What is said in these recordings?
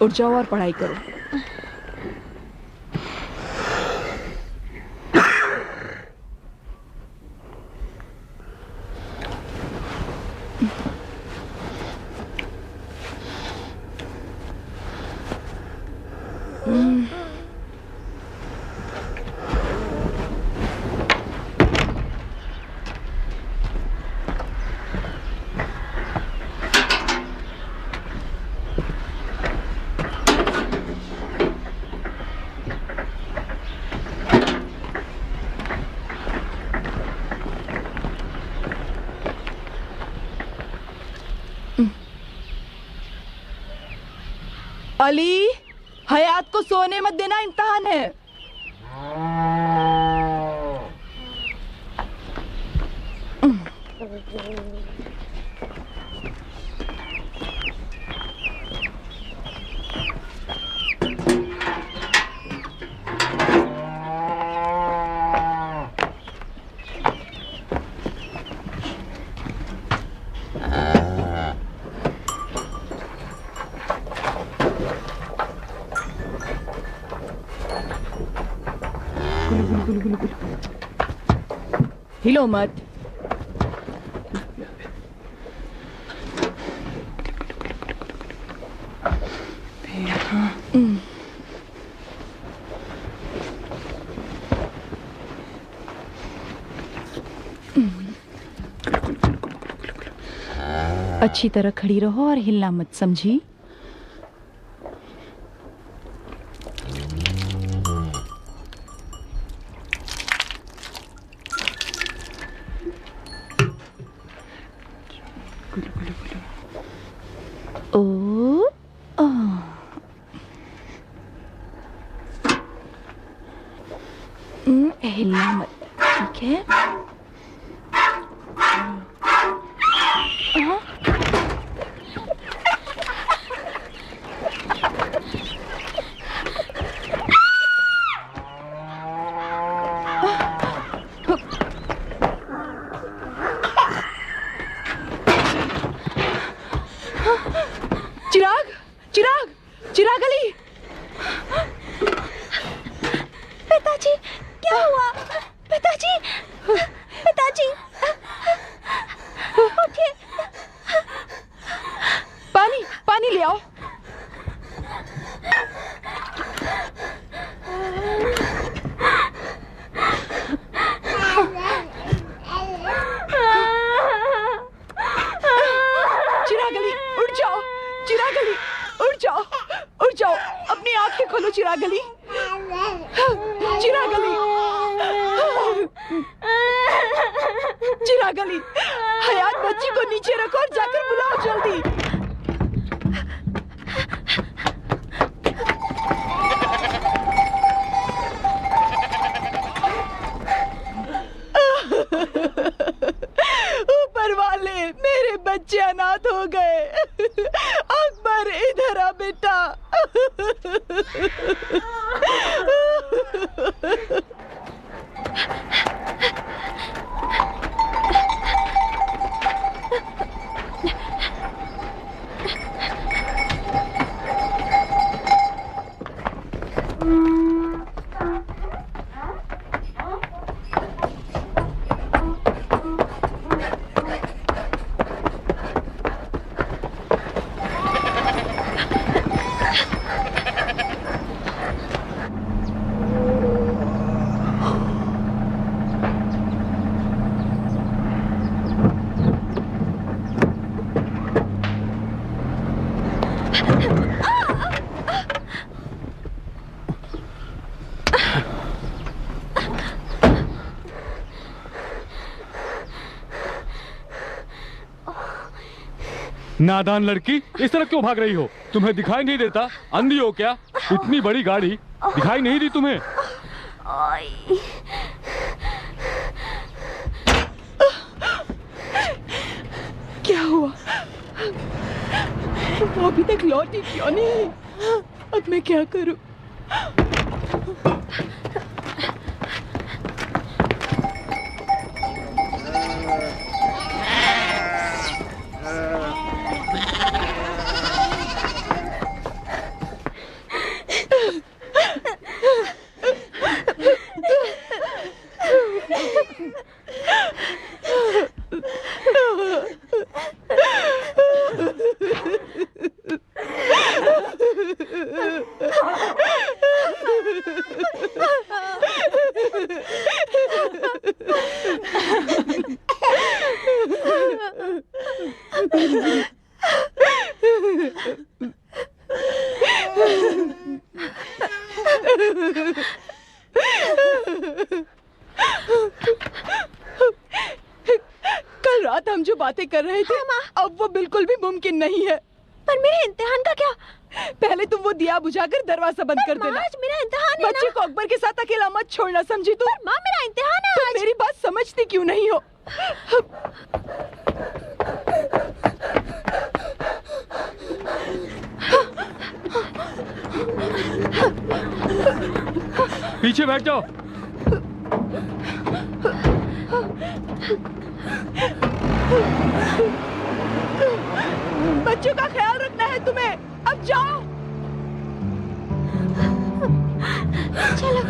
उठ जाओ और पढ़ाई करो। अली, हयात को सोने मत देना, इम्तिहान है। हिलो मत। अच्छी तरह खड़ी रहो और हिलना मत, समझी? हिलना मत, ठीक है? चिराग, चिराग, चिराग अली! पिताजी, क्या हुआ? पिताजी, पिताजी, उठिए। पानी, पानी ले आओ। चिराग अली, उठ जाओ। चिराग अली, उठ जाओ, उठ जाओ। अपनी आंखें खोलो चिराग अली। चिराग अली, चिराग अली, हयात बच्ची को नीचे रखो और जाकर बुलाओ जल्दी। ऊपर वाले, मेरे बच्चे अनाथ हो गए। अकबर, इधर आ बेटा। नादान लड़की, इस तरह क्यों भाग रही हो? तुम्हें दिखाई नहीं देता? अंधी हो क्या? इतनी बड़ी गाड़ी दिखाई नहीं दी तुम्हें? क्या हुआ? वो अभी तक लौटी क्यों नहीं? अब मैं क्या करूं? कल रात हम जो बातें कर रहे थे अब वो बिल्कुल भी मुमकिन नहीं है। पर मेरे इम्तिहान का क्या? पहले तुम वो दिया बुझाकर दरवाजा बंद कर देना। आज मेरा इम्तिहान है बच्चे को अकबर के साथ अकेला मत छोड़ना, समझी तू? माँ मेरा इम्तिहान है आज। मेरी बात समझती क्यों नहीं हो? पीछे बैठ जाओ। बच्चों का ख्याल रखना है तुम्हें। अब जाओ। चलो।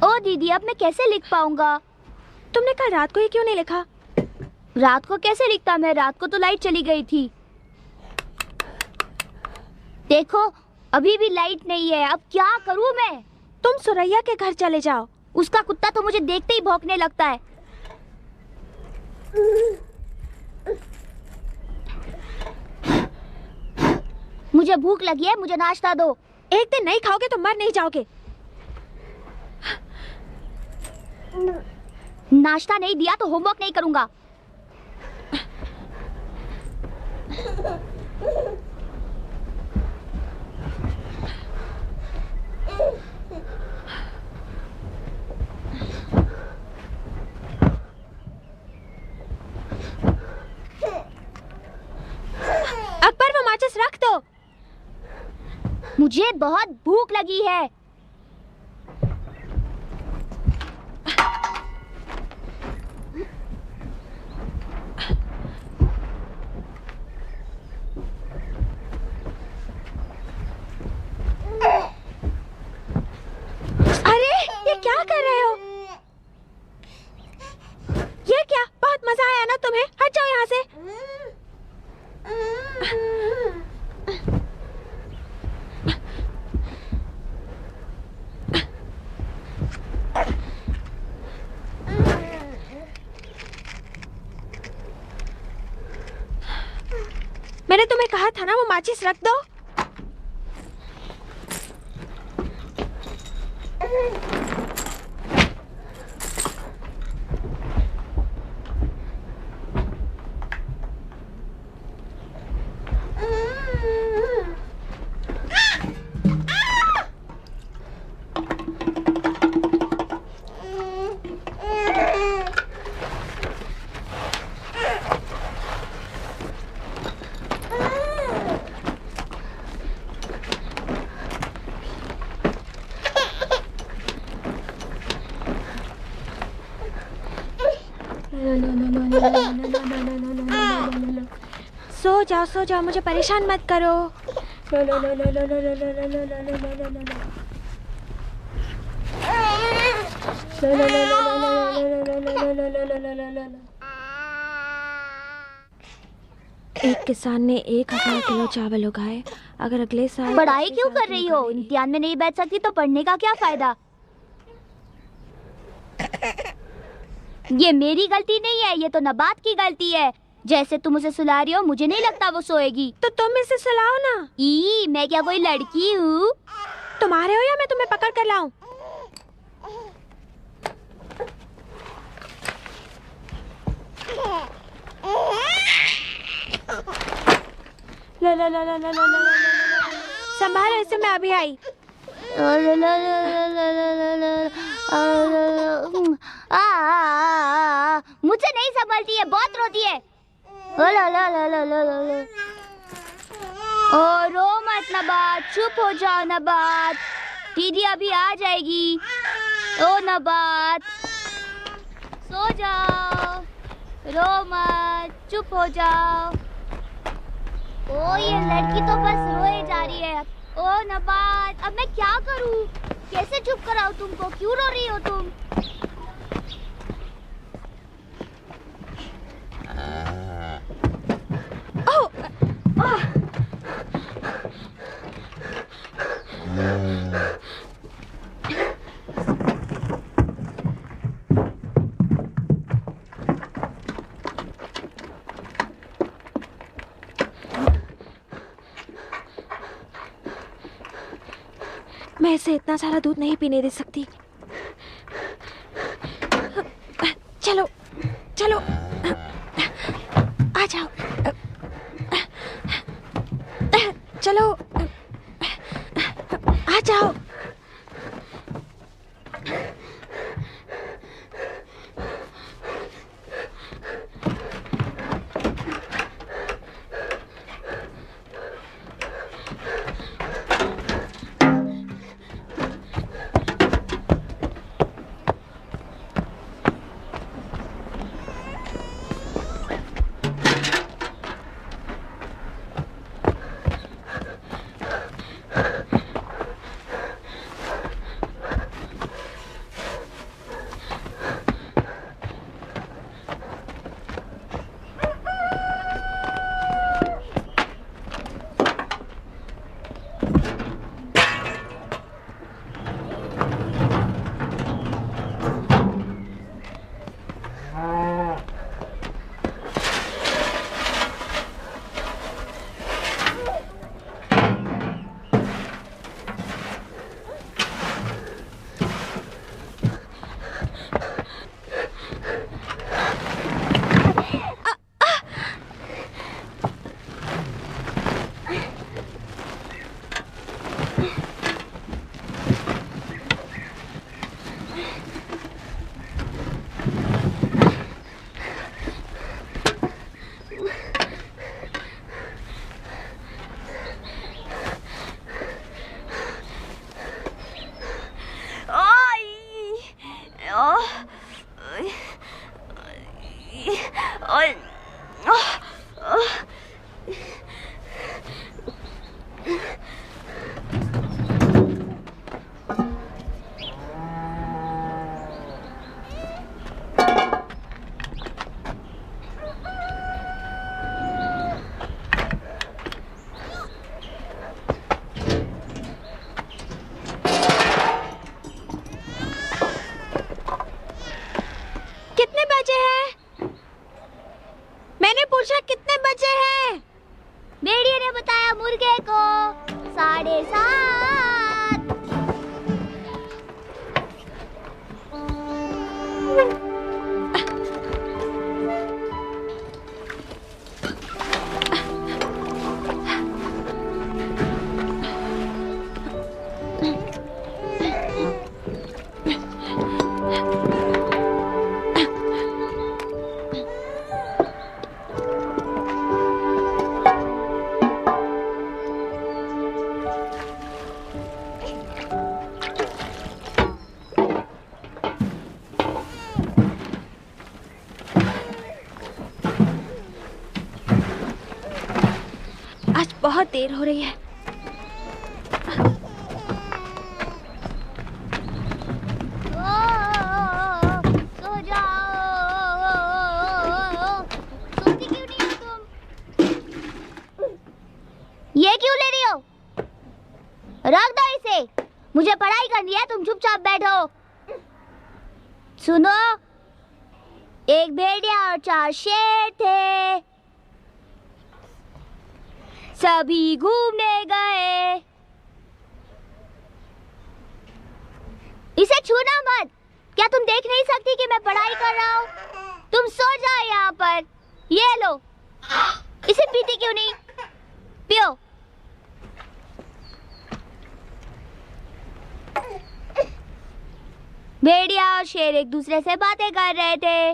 ओ दीदी, अब मैं कैसे लिख पाऊंगा? तुमने कल रात को ही क्यों नहीं लिखा? रात को कैसे लिखता मैं? रात को तो लाइट चली गई थी। देखो अभी भी लाइट नहीं है, अब क्या करूं मैं? तुम सुरैया के घर चले जाओ। उसका कुत्ता तो मुझे देखते ही भौंकने लगता है। मुझे भूख लगी है, मुझे नाश्ता दो। एक दिन नहीं खाओगे तो मर नहीं जाओगे। नाश्ता नहीं दिया तो होमवर्क नहीं करूंगा। अकबर वो माचिस रख दो। मुझे बहुत भूख लगी है। अरे ये क्या कर रहे हो? ये क्या? बहुत मजा आया ना तुम्हें? हट जाओ यहाँ से। मैंने तुम्हें कहा था ना वो माचिस रख दो। सो जाओ, मुझे परेशान मत करो। एक किसान ने 1000 किलो चावल उगाए। अगर अगले साल पढ़ाई क्यों कर रही हो? इम्तिहान में नहीं बैठ सकती तो पढ़ने का क्या फायदा? ये मेरी गलती नहीं है, ये तो नबात की गलती है। जैसे तुम उसे सुला रही हो, मुझे नहीं लगता वो सोएगी। तो तुम इसे सुलाओ ना। मैं क्या कोई लड़की हूँ? तुम्हारे हो या मैं तुम्हें पकड़ कर लाऊं? संभालो इसे, मैं अभी आई। मुझसे नहीं संभलती है, बहुत रोती है। ओ रो मत नबात, चुप हो जाओ नबात, दीदी अभी आ जाएगी। ओ नबात, सो जाओ, रो मत, चुप हो जाओ। ओ ये लड़की तो बस रोए जा रही है। ओ नबात, अब मैं क्या करूं? कैसे चुप कराऊं तुमको? क्यों रो रही हो तुम? मैं इसे इतना सारा दूध नहीं पीने दे सकती। चलो चलो, आ जाओ, चलो आ जाओ। कितने बजे हैं? मैंने पूछा कितने बजे हैं? भेड़िए ने बताया मुर्गे को 7:30। आज बहुत देर हो रही है। सो जाओ। सोती क्यों नहीं हो तुम? ये क्यों ले रही हो? रख दो इसे। मुझे पढ़ाई करनी है, तुम चुपचाप बैठो। सुनो, एक भेड़िया और 4 शेर थे। सभी घूमने गए। इसे छूना मत। क्या तुम देख नहीं सकती कि मैं पढ़ाई कर रहा हूँ? तुम सो जाओ यहाँ पर। ये लो। इसे पीती क्यों नहीं? पियो। भेड़िया और शेर एक दूसरे से बातें कर रहे थे।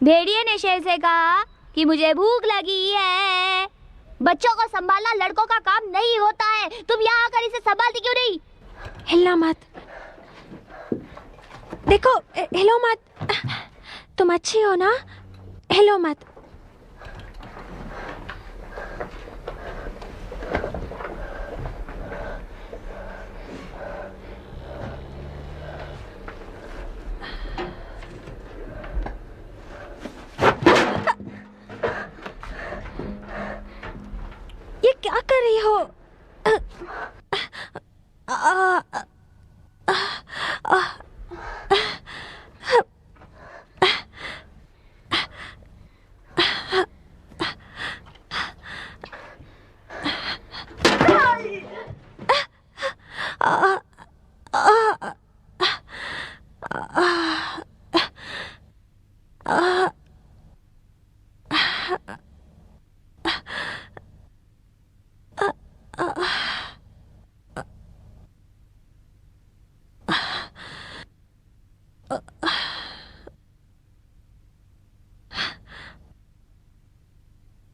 भेड़िए ने शेर से कहा कि मुझे भूख लगी है। बच्चों को संभालना लड़कों का काम नहीं होता है। तुम यहाँ आकर इसे संभालती क्यों नहीं? हिलना मत। देखो, हिलो मत। तुम अच्छी हो ना, हिलो मत। ये क्या कर रही हो?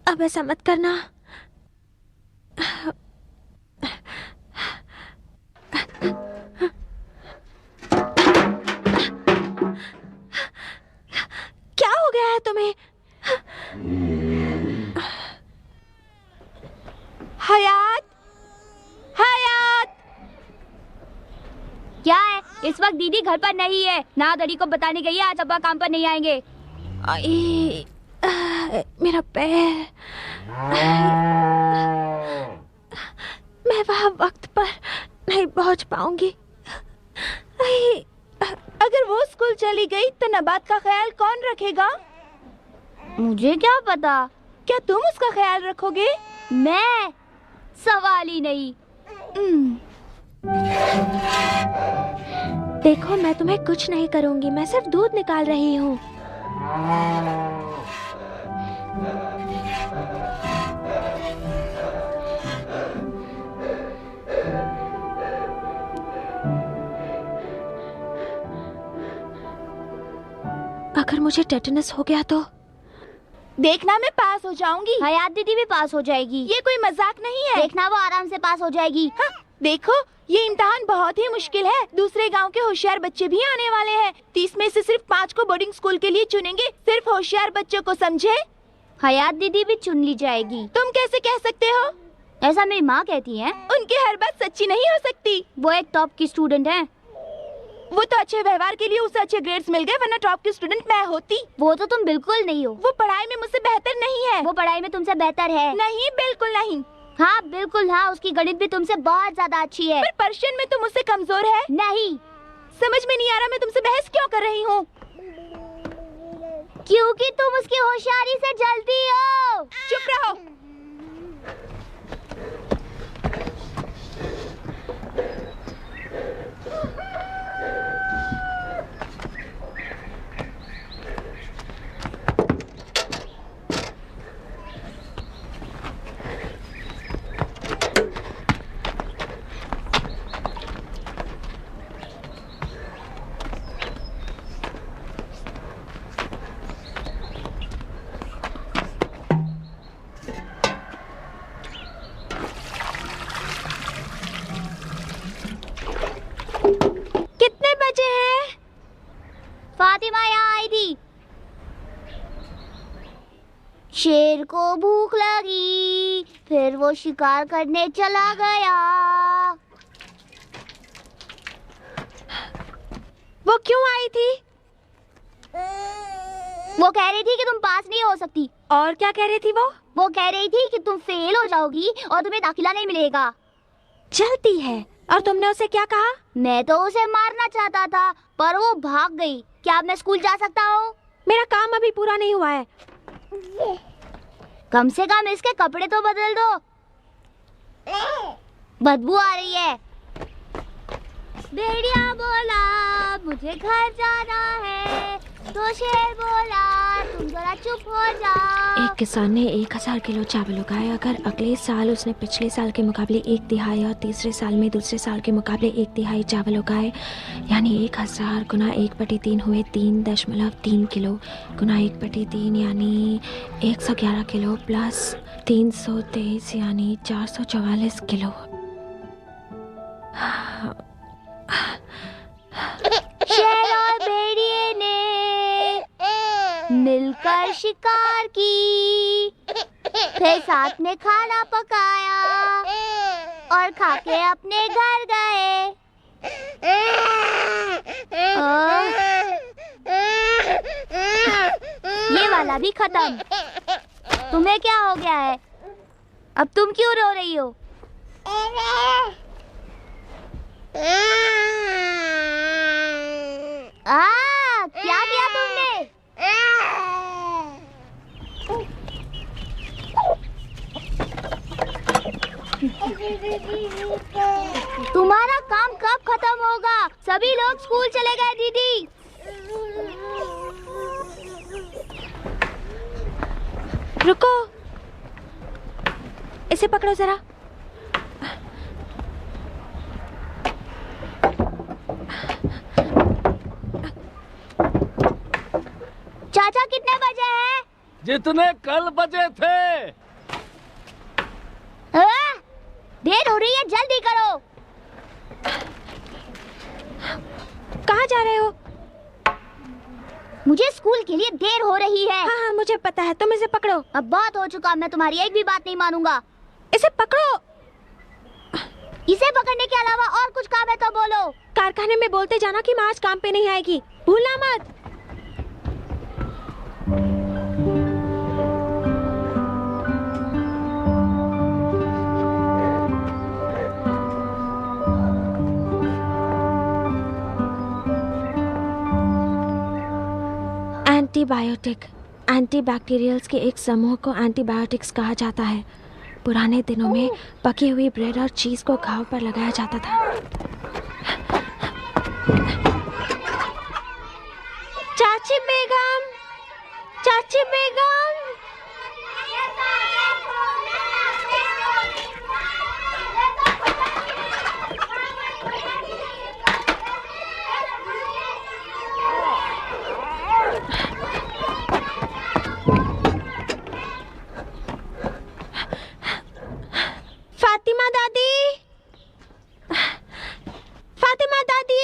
अब ऐसा मत करना। क्या हो गया है तुम्हें? हयात, हयात। क्या है? इस वक्त दीदी घर पर नहीं है। ना दड़ी को बताने गई है आज अब्बा काम पर नहीं आएंगे। मेरा पैर। मैं वहाँ वक्त पर नहीं पहुँच पाऊंगी। अगर वो स्कूल चली गई तो नबात का ख्याल कौन रखेगा? मुझे क्या पता। क्या तुम उसका ख्याल रखोगे? मैं? सवाल ही नहीं। देखो, मैं तुम्हें कुछ नहीं करूंगी। मैं सिर्फ दूध निकाल रही हूँ। अगर मुझे टेटनस हो गया तो? देखना, मैं पास हो जाऊंगी। हयात दीदी भी पास हो जाएगी। ये कोई मजाक नहीं है। देखना, वो आराम से पास हो जाएगी। हाँ, देखो, ये इम्तिहान बहुत ही मुश्किल है। दूसरे गांव के होशियार बच्चे भी आने वाले हैं। 30 में से सिर्फ 5 को बोर्डिंग स्कूल के लिए चुनेंगे। सिर्फ होशियार बच्चों को, समझे? हयात दीदी भी चुन ली जाएगी। तुम कैसे कह सकते हो? ऐसा मेरी माँ कहती है। उनकी हर बात सच्ची नहीं हो सकती। वो एक टॉप की स्टूडेंट है। वो तो अच्छे व्यवहार के लिए उसे अच्छे ग्रेड्स मिल गए, वरना टॉप की स्टूडेंट मैं होती। वो तो तुम बिल्कुल नहीं हो। वो पढ़ाई में मुझसे बेहतर नहीं है। वो पढ़ाई में तुमसे बेहतर है। नहीं, बिल्कुल नहीं। हाँ बिल्कुल हाँ, उसकी गणित भी तुमसे बहुत ज्यादा अच्छी है। पर पर्शियन में तुम मुझसे कमजोर है। नहीं, समझ में नहीं आ रहा मैं तुमसे बहस क्यों कर रही हूँ। क्योंकि तुम उसकी होशियारी से जलती हो। चुप रहो। कितने बजे हैं? फातिमा यहाँ आई थी। शेर को भूख लगी, फिर वो शिकार करने चला गया। वो क्यों आई थी? वो कह रही थी कि तुम पास नहीं हो सकती। और क्या कह रही थी वो? वो कह रही थी कि तुम फेल हो जाओगी और तुम्हें दाखिला नहीं मिलेगा। चलती है। और तुमने उसे क्या कहा? मैं तो उसे मारना चाहता था, पर वो भाग गई। क्या अब मैं स्कूल जा सकता हूँ? मेरा काम अभी पूरा नहीं हुआ है। कम से कम इसके कपड़े तो बदल दो। बदबू आ रही है। भेड़िया बोला मुझे घर जाना है, तो शेर बोला तुम जरा चुप हो जाओ। एक किसान ने 1000 किलो चावल उगाए। अगर अगले साल उसने पिछले साल के मुकाबले 1/3 और तीसरे साल में दूसरे साल के मुकाबले 1/3 चावल उगाए, यानी 1000 गुना 1/3 हुए 3.3 किलो गुना 1/3 यानी 111 किलो प्लस 323 यानी 444 किलो। शिकार की, फिर साथ में खाना पकाया और खा के अपने घर गए। ये वाला भी खत्म। तुम्हें क्या हो गया है? अब तुम क्यों रो रही हो? क्या किया तुमने? तुम्हारा काम कब खत्म होगा? सभी लोग स्कूल चले गए दीदी। रुको, इसे पकड़ो जरा। चाचा कितने बजे हैं? जितने कल बजे थे। देर हो रही है, जल्दी करो। कहाँ जा रहे हो? मुझे स्कूल के लिए देर हो रही है। हाँ हाँ मुझे पता है, तुम इसे पकड़ो। अब बहुत हो चुका, मैं तुम्हारी एक भी बात नहीं मानूंगा। इसे पकड़ो। इसे पकड़ने के अलावा और कुछ काम है तो बोलो। कारखाने में बोलते जाना कि माँ आज काम पे नहीं आएगी, भूलना मत। एंटीबायोटिक, एंटीबैक्टीरियल्स के एक समूह को एंटीबायोटिक्स कहा जाता है। पुराने दिनों में पकी हुई ब्रेड और चीज को घाव पर लगाया जाता था। चाची बेगम, चाची बेगम। फातिमा दादी, फातिमा दादी।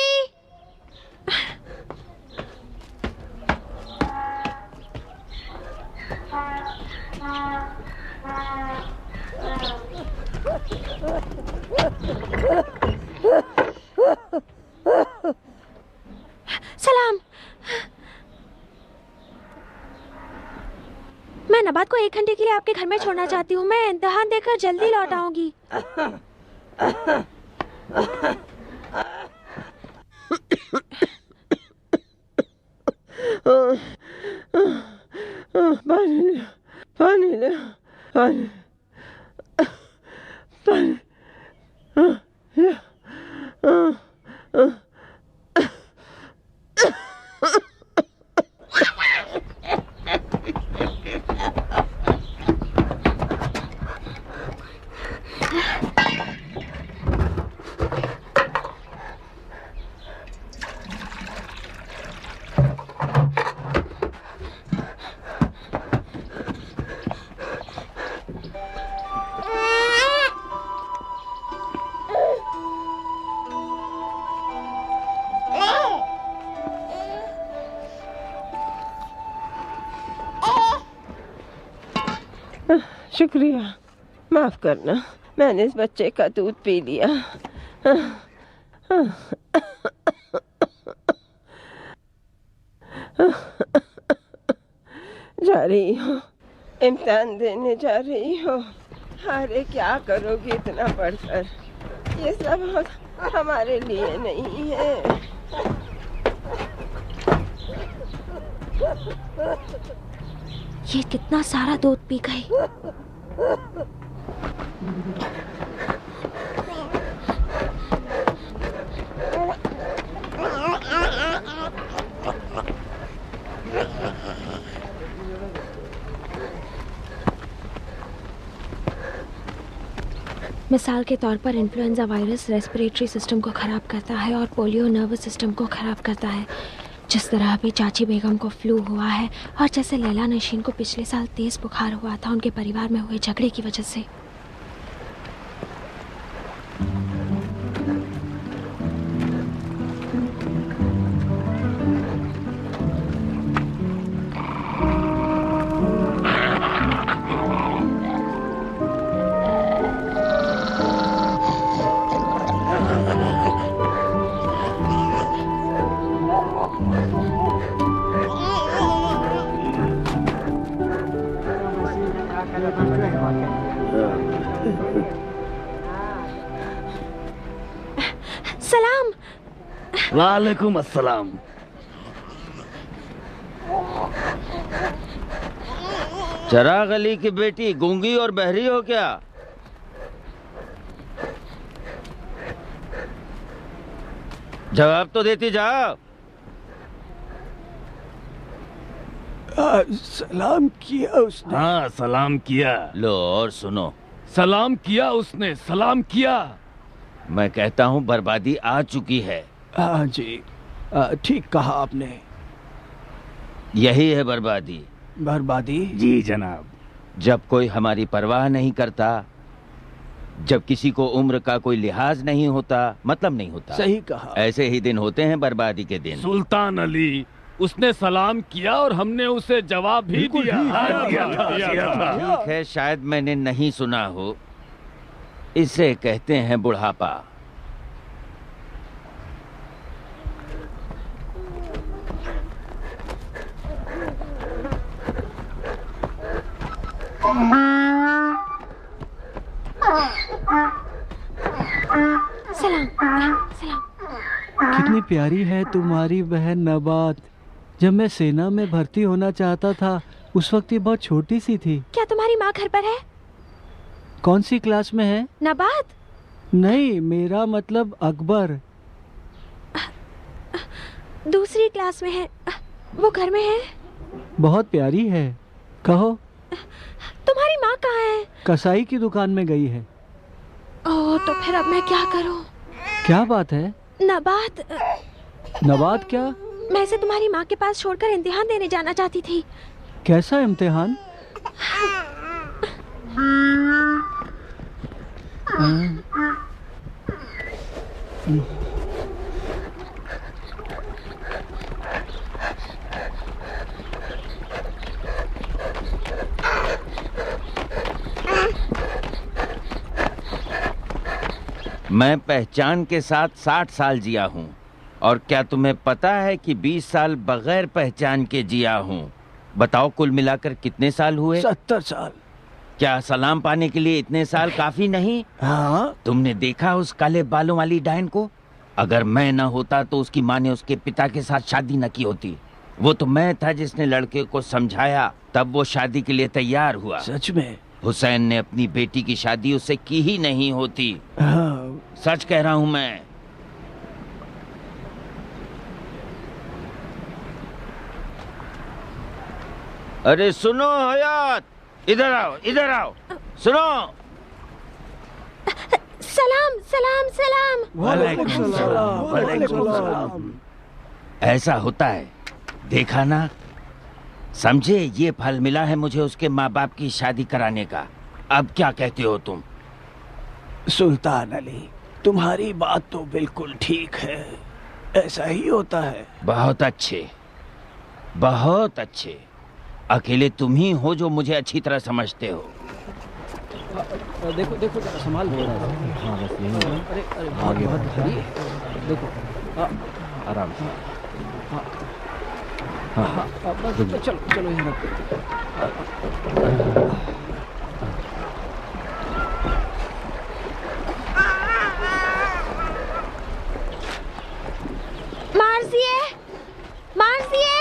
सलाम। मैं नबात को 1 घंटे के लिए आपके घर में छोड़ना चाहती हूँ। मैं इम्तिहान देकर जल्दी लौट आऊंगी। पानी ले, पानी ले, पानी, पानी। शुक्रिया, माफ करना, मैंने इस बच्चे का दूध पी लिया। जा रही हो, इम्तिहान देने जा रही हो। अरे क्या करोगी इतना पढ़कर? ये सब हमारे लिए नहीं है। ये कितना सारा दूध पी गई। मिसाल के तौर पर इन्फ्लुएंजा वायरस रेस्पिरेटरी सिस्टम को ख़राब करता है और पोलियो नर्वस सिस्टम को ख़राब करता है। जिस तरह अभी चाची बेगम को फ्लू हुआ है और जैसे लैला नशीन को पिछले साल तेज़ बुखार हुआ था उनके परिवार में हुए झगड़े की वजह से। वालेकुम अस्सलाम। चिराग अली की बेटी गूंगी और बहरी हो क्या? जवाब तो देती जाओ। सलाम किया उसने। हाँ सलाम किया। लो और सुनो। सलाम किया उसने, सलाम किया। मैं कहता हूँ बर्बादी आ चुकी है। हाँ जी, ठीक कहा आपने। यही है बर्बादी। बर्बादी? जी जनाब। जब कोई हमारी परवाह नहीं करता, जब किसी को उम्र का कोई लिहाज नहीं होता, मतलब नहीं होता। सही कहा। ऐसे ही दिन होते हैं बर्बादी के दिन। सुल्तान अली, उसने सलाम किया और हमने उसे जवाब भी दिया। ठीक है, शायद मैंने नहीं सुना हो। इसे कहते हैं बुढ़ापा। सलाम सलाम। कितनी प्यारी है तुम्हारी बहन नबात। जब मैं सेना में भर्ती होना चाहता था उस वक्त ये बहुत छोटी सी थी। क्या तुम्हारी माँ घर पर है? कौन सी क्लास में है? नबात? नहीं, मेरा मतलब अकबर। दूसरी क्लास में है। वो घर में है। बहुत प्यारी है। कहो। तुम्हारी माँ कहाँ है? कसाई की दुकान में गई है। ओह, तो फिर अब मैं क्या करूँ? क्या बात है? नबात। नबात क्या? मैं इसे तुम्हारी माँ के पास छोड़कर इम्तिहान देने जाना चाहती थी। कैसा इम्तिहान? मैं पहचान के साथ 60 साल जिया हूँ। और क्या तुम्हें पता है कि 20 साल बगैर पहचान के जिया हूँ? बताओ कुल मिलाकर कितने साल हुए? 70 साल। क्या सलाम पाने के लिए इतने साल काफी नहीं? हाँ। तुमने देखा उस काले बालों वाली डायन को? अगर मैं न होता तो उसकी माँ ने उसके पिता के साथ शादी न की होती। वो तो मैं था जिसने लड़के को समझाया, तब वो शादी के लिए तैयार हुआ। सच में? हुसैन ने अपनी बेटी की शादी उससे की ही नहीं होती। हाँ। सच कह रहा हूँ मैं। अरे सुनो हयात, इधर आओ, इधर आओ, सुनो। सलाम सलाम सलाम। वालेकुम सलाम। वालेकुम सलाम। ऐसा होता है, देखा ना? समझे, ये फल मिला है मुझे उसके माँ बाप की शादी कराने का। अब क्या कहते हो तुम? सुल्तान अली, तुम्हारी बात तो बिल्कुल ठीक है। ऐसा ही होता है। बहुत अच्छे, बहुत अच्छे। अकेले तुम ही हो जो मुझे अच्छी तरह समझते हो। देखो देखो जरा संभाल। हाँ बस यही। अरे अरे बहुत भारी है। देखो आराम से। हाँ बस चलो चलो यहाँ रखो। मार्जिए, मार्जिए।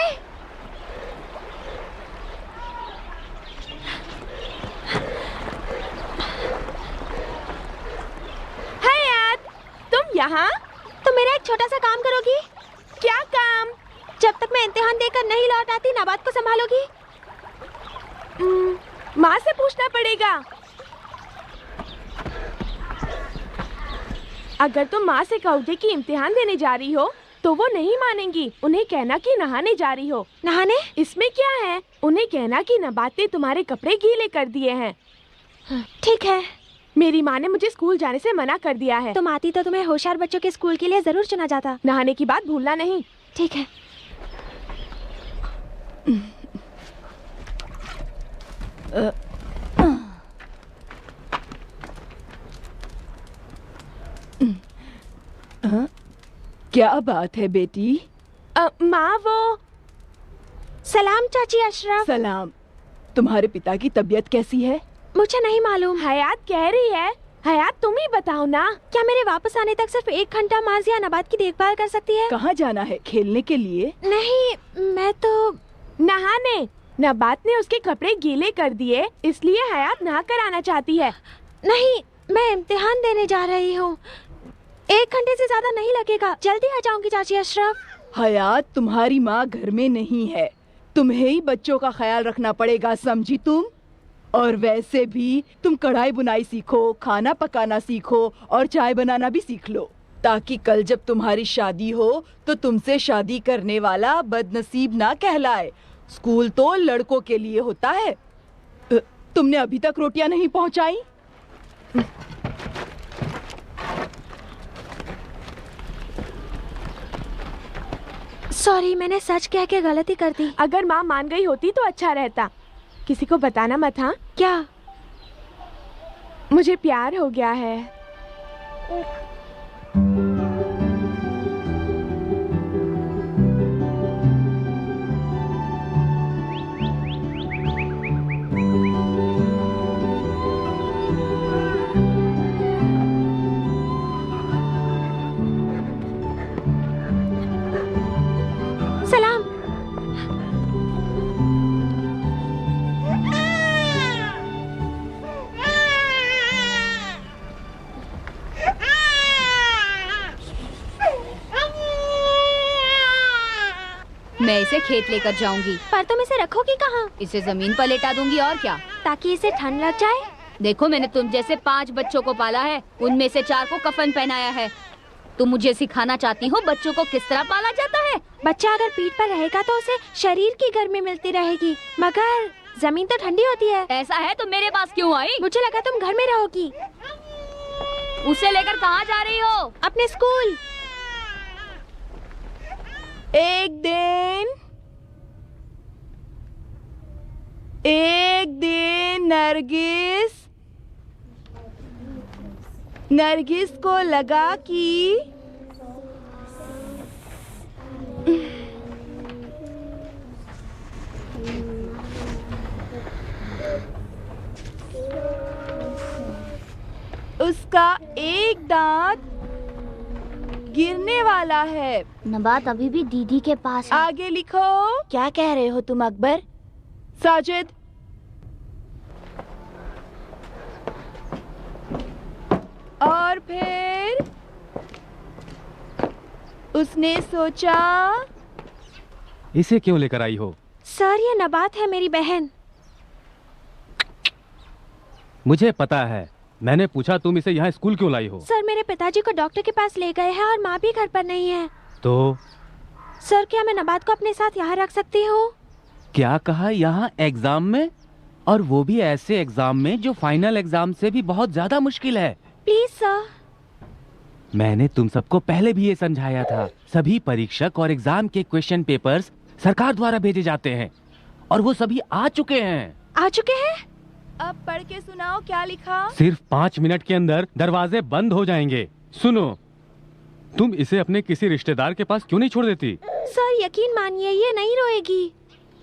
यहाँ? तो मेरा एक छोटा सा काम करोगी? क्या काम? जब तक मैं इम्तिहान देकर नहीं लौट आती नबात को संभालोगी? माँ से पूछना पड़ेगा। अगर तुम माँ से कहोगे कि इम्तिहान देने जा रही हो तो वो नहीं मानेंगी। उन्हें कहना कि नहाने जा रही हो। नहाने? इसमें क्या है? उन्हें कहना कि नबात ने तुम्हारे कपड़े गीले कर दिए हैं। ठीक है। मेरी माँ ने मुझे स्कूल जाने से मना कर दिया है। तुम आती तो तुम्हें होशियार बच्चों के स्कूल के लिए जरूर चुना जाता। नहाने की बात भूलना नहीं। ठीक है। क्या बात है बेटी? माँ वो। सलाम चाची अशरफ। सलाम। तुम्हारे पिता की तबीयत कैसी है? मुझे नहीं मालूम। हयात कह रही है हयात तुम ही बताओ ना, क्या मेरे वापस आने तक सिर्फ 1 घंटा माजिया नबात की देखभाल कर सकती है? कहाँ जाना है, खेलने के लिए? नहीं, मैं तो नहाने। नबात ने उसके कपड़े गीले कर दिए, इसलिए हयात नहा कर आना चाहती है। नहीं, मैं इम्तिहान देने जा रही हूँ। 1 घंटे से ज्यादा नहीं लगेगा, जल्दी आ जाऊंगी चाची अशरफ। हयात, तुम्हारी माँ घर में नहीं है, तुम्हें ही बच्चों का ख्याल रखना पड़ेगा, समझी तुम? और वैसे भी तुम कढ़ाई बुनाई सीखो, खाना पकाना सीखो और चाय बनाना भी सीख लो, ताकि कल जब तुम्हारी शादी हो तो तुमसे शादी करने वाला बदनसीब ना कहलाए। स्कूल तो लड़कों के लिए होता है। तुमने अभी तक रोटियां नहीं पहुंचाई? सॉरी, मैंने सच कह के गलती कर दी। अगर माँ मान गई होती तो अच्छा रहता। किसी को बताना मत। हाँ, क्या? मुझे प्यार हो गया है। सलाम। मैं इसे खेत लेकर जाऊंगी। पर तुम इसे रखोगी कहाँ? इसे जमीन पर लेटा दूंगी और क्या। ताकि इसे ठंड लग जाए। देखो, मैंने तुम जैसे 5 बच्चों को पाला है, उनमें से 4 को कफन पहनाया है। तुम मुझे सिखाना चाहती हो बच्चों को किस तरह पाला जाता है? बच्चा अगर पीठ पर रहेगा तो उसे शरीर की गर्मी मिलती रहेगी, मगर जमीन तो ठंडी होती है। ऐसा है तो मेरे पास क्यों आई? मुझे लगा तुम घर में रहोगी। उसे लेकर कहाँ जा रही हो? अपने स्कूल। एक दिन नरगिस को लगा कि उसका एक दांत गिरने वाला है। नबात अभी भी दीदी के पास है। आगे लिखो। क्या कह रहे हो तुम अकबर? साजिद, और फिर उसने सोचा। इसे क्यों लेकर आई हो? सर, ये नबात है, मेरी बहन। मुझे पता है, मैंने पूछा तुम इसे यहाँ स्कूल क्यों लाई हो? सर, मेरे पिताजी को डॉक्टर के पास ले गए हैं और माँ भी घर पर नहीं है। तो सर, क्या मैं नबात को अपने साथ यहाँ रख सकती हूँ? क्या कहा? यहाँ एग्जाम में? और वो भी ऐसे एग्जाम में जो फाइनल एग्जाम से भी बहुत ज्यादा मुश्किल है। Please sir. मैंने तुम सबको पहले भी ये समझाया था, सभी परीक्षक और एग्जाम के क्वेश्चन पेपर्स सरकार द्वारा भेजे जाते हैं और वो सभी आ चुके हैं। आ चुके हैं? अब पढ़ के सुनाओ, क्या लिखा? सिर्फ 5 मिनट के अंदर दरवाजे बंद हो जाएंगे। सुनो, तुम इसे अपने किसी रिश्तेदार के पास क्यों नहीं छोड़ देती? सर, यकीन मानिए ये नहीं रोएगी।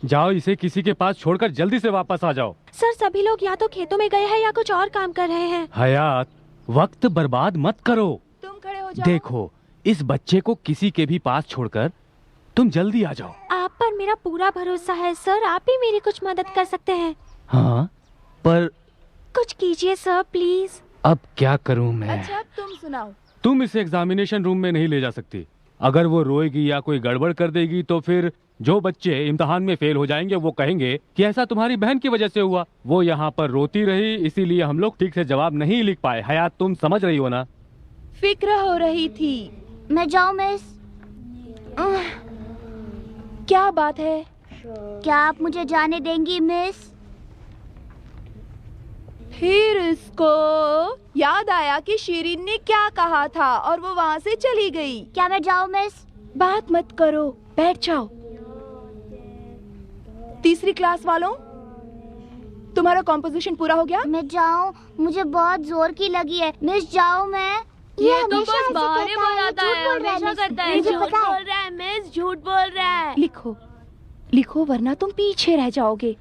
जाओ, इसे किसी के पास छोड़कर जल्दी से वापस आ जाओ। सर, सभी लोग या तो खेतों में गए हैं या कुछ और काम कर रहे हैं। हयात, वक्त बर्बाद मत करो। तुम खड़े हो जाओ। देखो, इस बच्चे को किसी के भी पास छोड़कर तुम जल्दी आ जाओ। आप पर मेरा पूरा भरोसा है सर, आप ही मेरी कुछ मदद कर सकते हैं। हाँ, पर कुछ कीजिए सर, प्लीज। अब क्या करूं मैं? अच्छा, तुम सुनाओ। तुम इसे एग्जामिनेशन रूम में नहीं ले जा सकती। अगर वो रोएगी या कोई गड़बड़ कर देगी तो फिर जो बच्चे इम्तिहान में फेल हो जाएंगे वो कहेंगे कि ऐसा तुम्हारी बहन की वजह से हुआ। वो यहाँ पर रोती रही, इसीलिए हम लोग ठीक से जवाब नहीं लिख पाए। हयात, तुम समझ रही हो ना? फिक्र हो रही थी। मैं जाऊँ मिस? क्या बात है? क्या आप मुझे जाने देंगी मिस? फिर इसको याद आया कि शिरीन ने क्या कहा था और वो वहाँ से चली गई। क्या मैं जाऊँ मिस? बात मत करो, बैठ जाओ। तीसरी क्लास वालों, तुम्हारा कॉम्पोजिशन पूरा हो गया? मैं जाऊँ? मुझे बहुत जोर की लगी है मिस। जाऊँ मैं? ये तो हमेशा बस ऐसे बहाने कहता है, बनाता है, झूठ बोल रहा है हमेशा मिस। करता है। मुझे झूठ पता है। बोल रहा है मिस, झूठ बोल रहा है। लिखो, लिखो, वरना तुम पीछे रह जाओगे।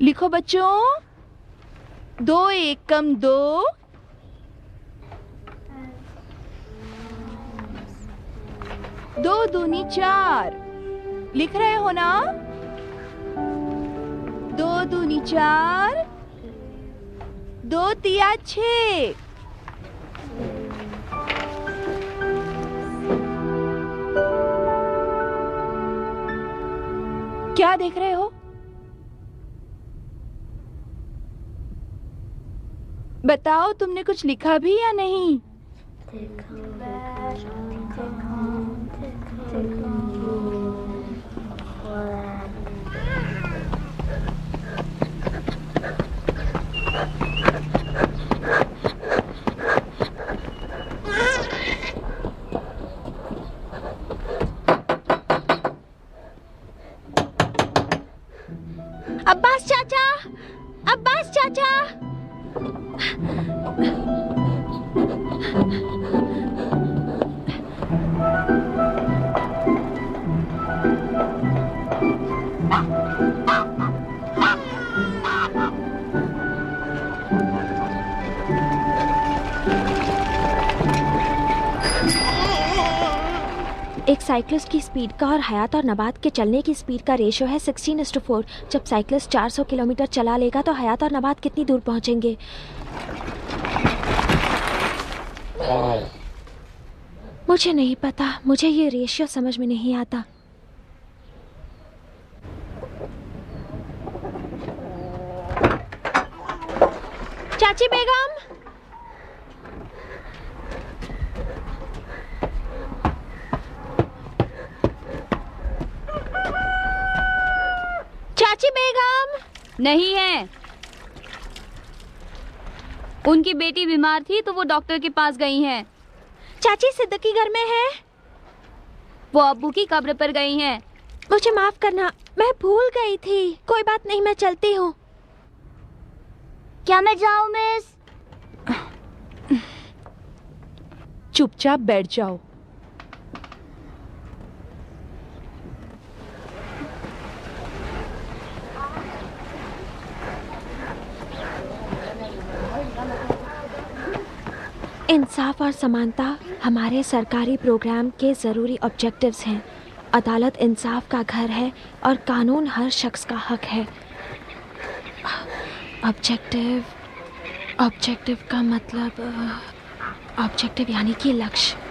लिखो बच्चों। 2 एकम 2, 2 दूनी 4। लिख रहे हो ना? 2 दूनी 4, 2 तिया 6। क्या देख रहे हो? बताओ, तुमने कुछ लिखा भी या नहीं? अब्बास चाचा, अब्बास चाचा। एक साइक्लिस्ट की स्पीड का और हयात और नबात के चलने की स्पीड का रेशो है 16:4। जब साइक्लिस्ट 400 किलोमीटर चला लेगा तो हयात और नबात कितनी दूर पहुंचेंगे? मुझे नहीं पता, मुझे ये रेशियो समझ में नहीं आता। चाची बेगम, चाची बेगम। नहीं है। उनकी बेटी बीमार थी तो वो डॉक्टर के पास गई हैं। चाची सिद्दीकी घर में है। वो अब्बू की कब्र पर गई हैं। मुझे माफ करना, मैं भूल गई थी। कोई बात नहीं, मैं चलती हूँ। क्या मैं जाऊँ मिस? चुपचाप बैठ जाओ। इंसाफ और समानता हमारे सरकारी प्रोग्राम के ज़रूरी ऑब्जेक्टिव्स हैं। अदालत इंसाफ का घर है और कानून हर शख्स का हक है। ऑब्जेक्टिव का मतलब ऑब्जेक्टिव यानी कि लक्ष्य।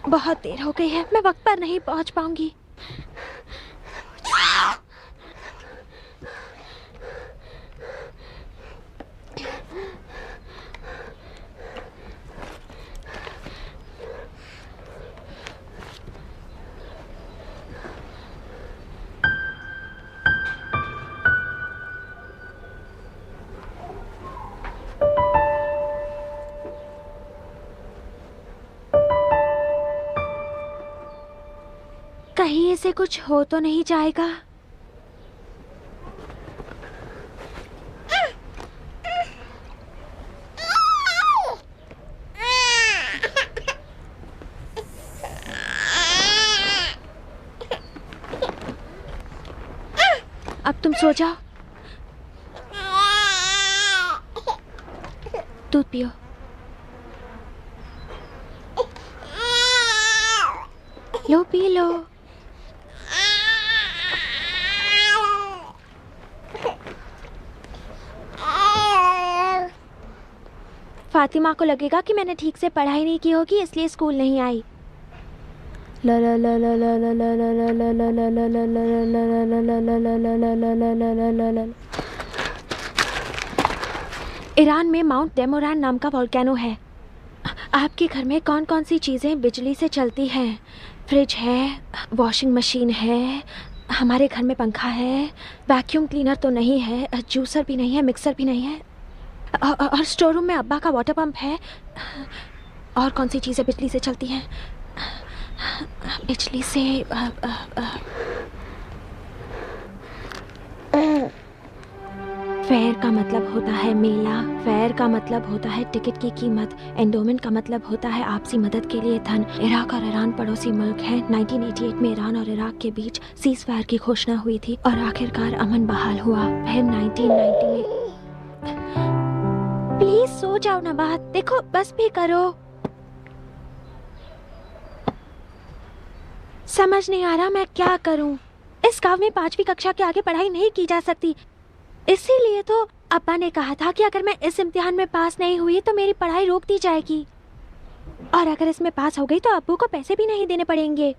बहुत देर हो गई है, मैं वक्त पर नहीं पहुंच पाऊंगी। कहीं इसे कुछ हो तो नहीं जाएगा? अब तुम सो जाओ, दूध पियो। लो पी लो। फातिमा को लगेगा कि मैंने ठीक से पढ़ाई नहीं की होगी इसलिए स्कूल नहीं आई। ला ला ला ला ला ला ला ला ला ला ला ला ला ला ला ला ला। ईरान में माउंट डेमोरान नाम का वोल्केनो है। आपके घर में कौन कौन सी चीज़ें बिजली से चलती हैं? फ्रिज है, वॉशिंग मशीन है, हमारे घर में पंखा है, वैक्यूम क्लीनर तो नहीं है, जूसर भी नहीं है, मिक्सर भी नहीं है, और स्टोर रूम में अब्बा का वाटर पंप है। और कौन सी चीज़ें बिजली से चलती हैं? बिजली से फेयर का मतलब होता है मेला, फेयर का मतलब होता है टिकट की कीमत, एंडोमेंट का मतलब होता है आपसी मदद के लिए धन। इराक और ईरान पड़ोसी मुल्क हैं। 1988 में ईरान और इराक के बीच सीज फायर की घोषणा हुई थी और आखिरकार अमन बहाल हुआ। फिर 1990 में। प्लीज सो जाओ ना, बात देखो, बस भी करो। समझ नहीं आ रहा मैं क्या करूं। इस गांव में 5वीं कक्षा के आगे पढ़ाई नहीं की जा सकती, इसीलिए तो अब्बा ने कहा था कि अगर मैं इस इम्तिहान में पास नहीं हुई तो मेरी पढ़ाई रोक दी जाएगी, और अगर इसमें पास हो गई तो अब्बू को पैसे भी नहीं देने पड़ेंगे।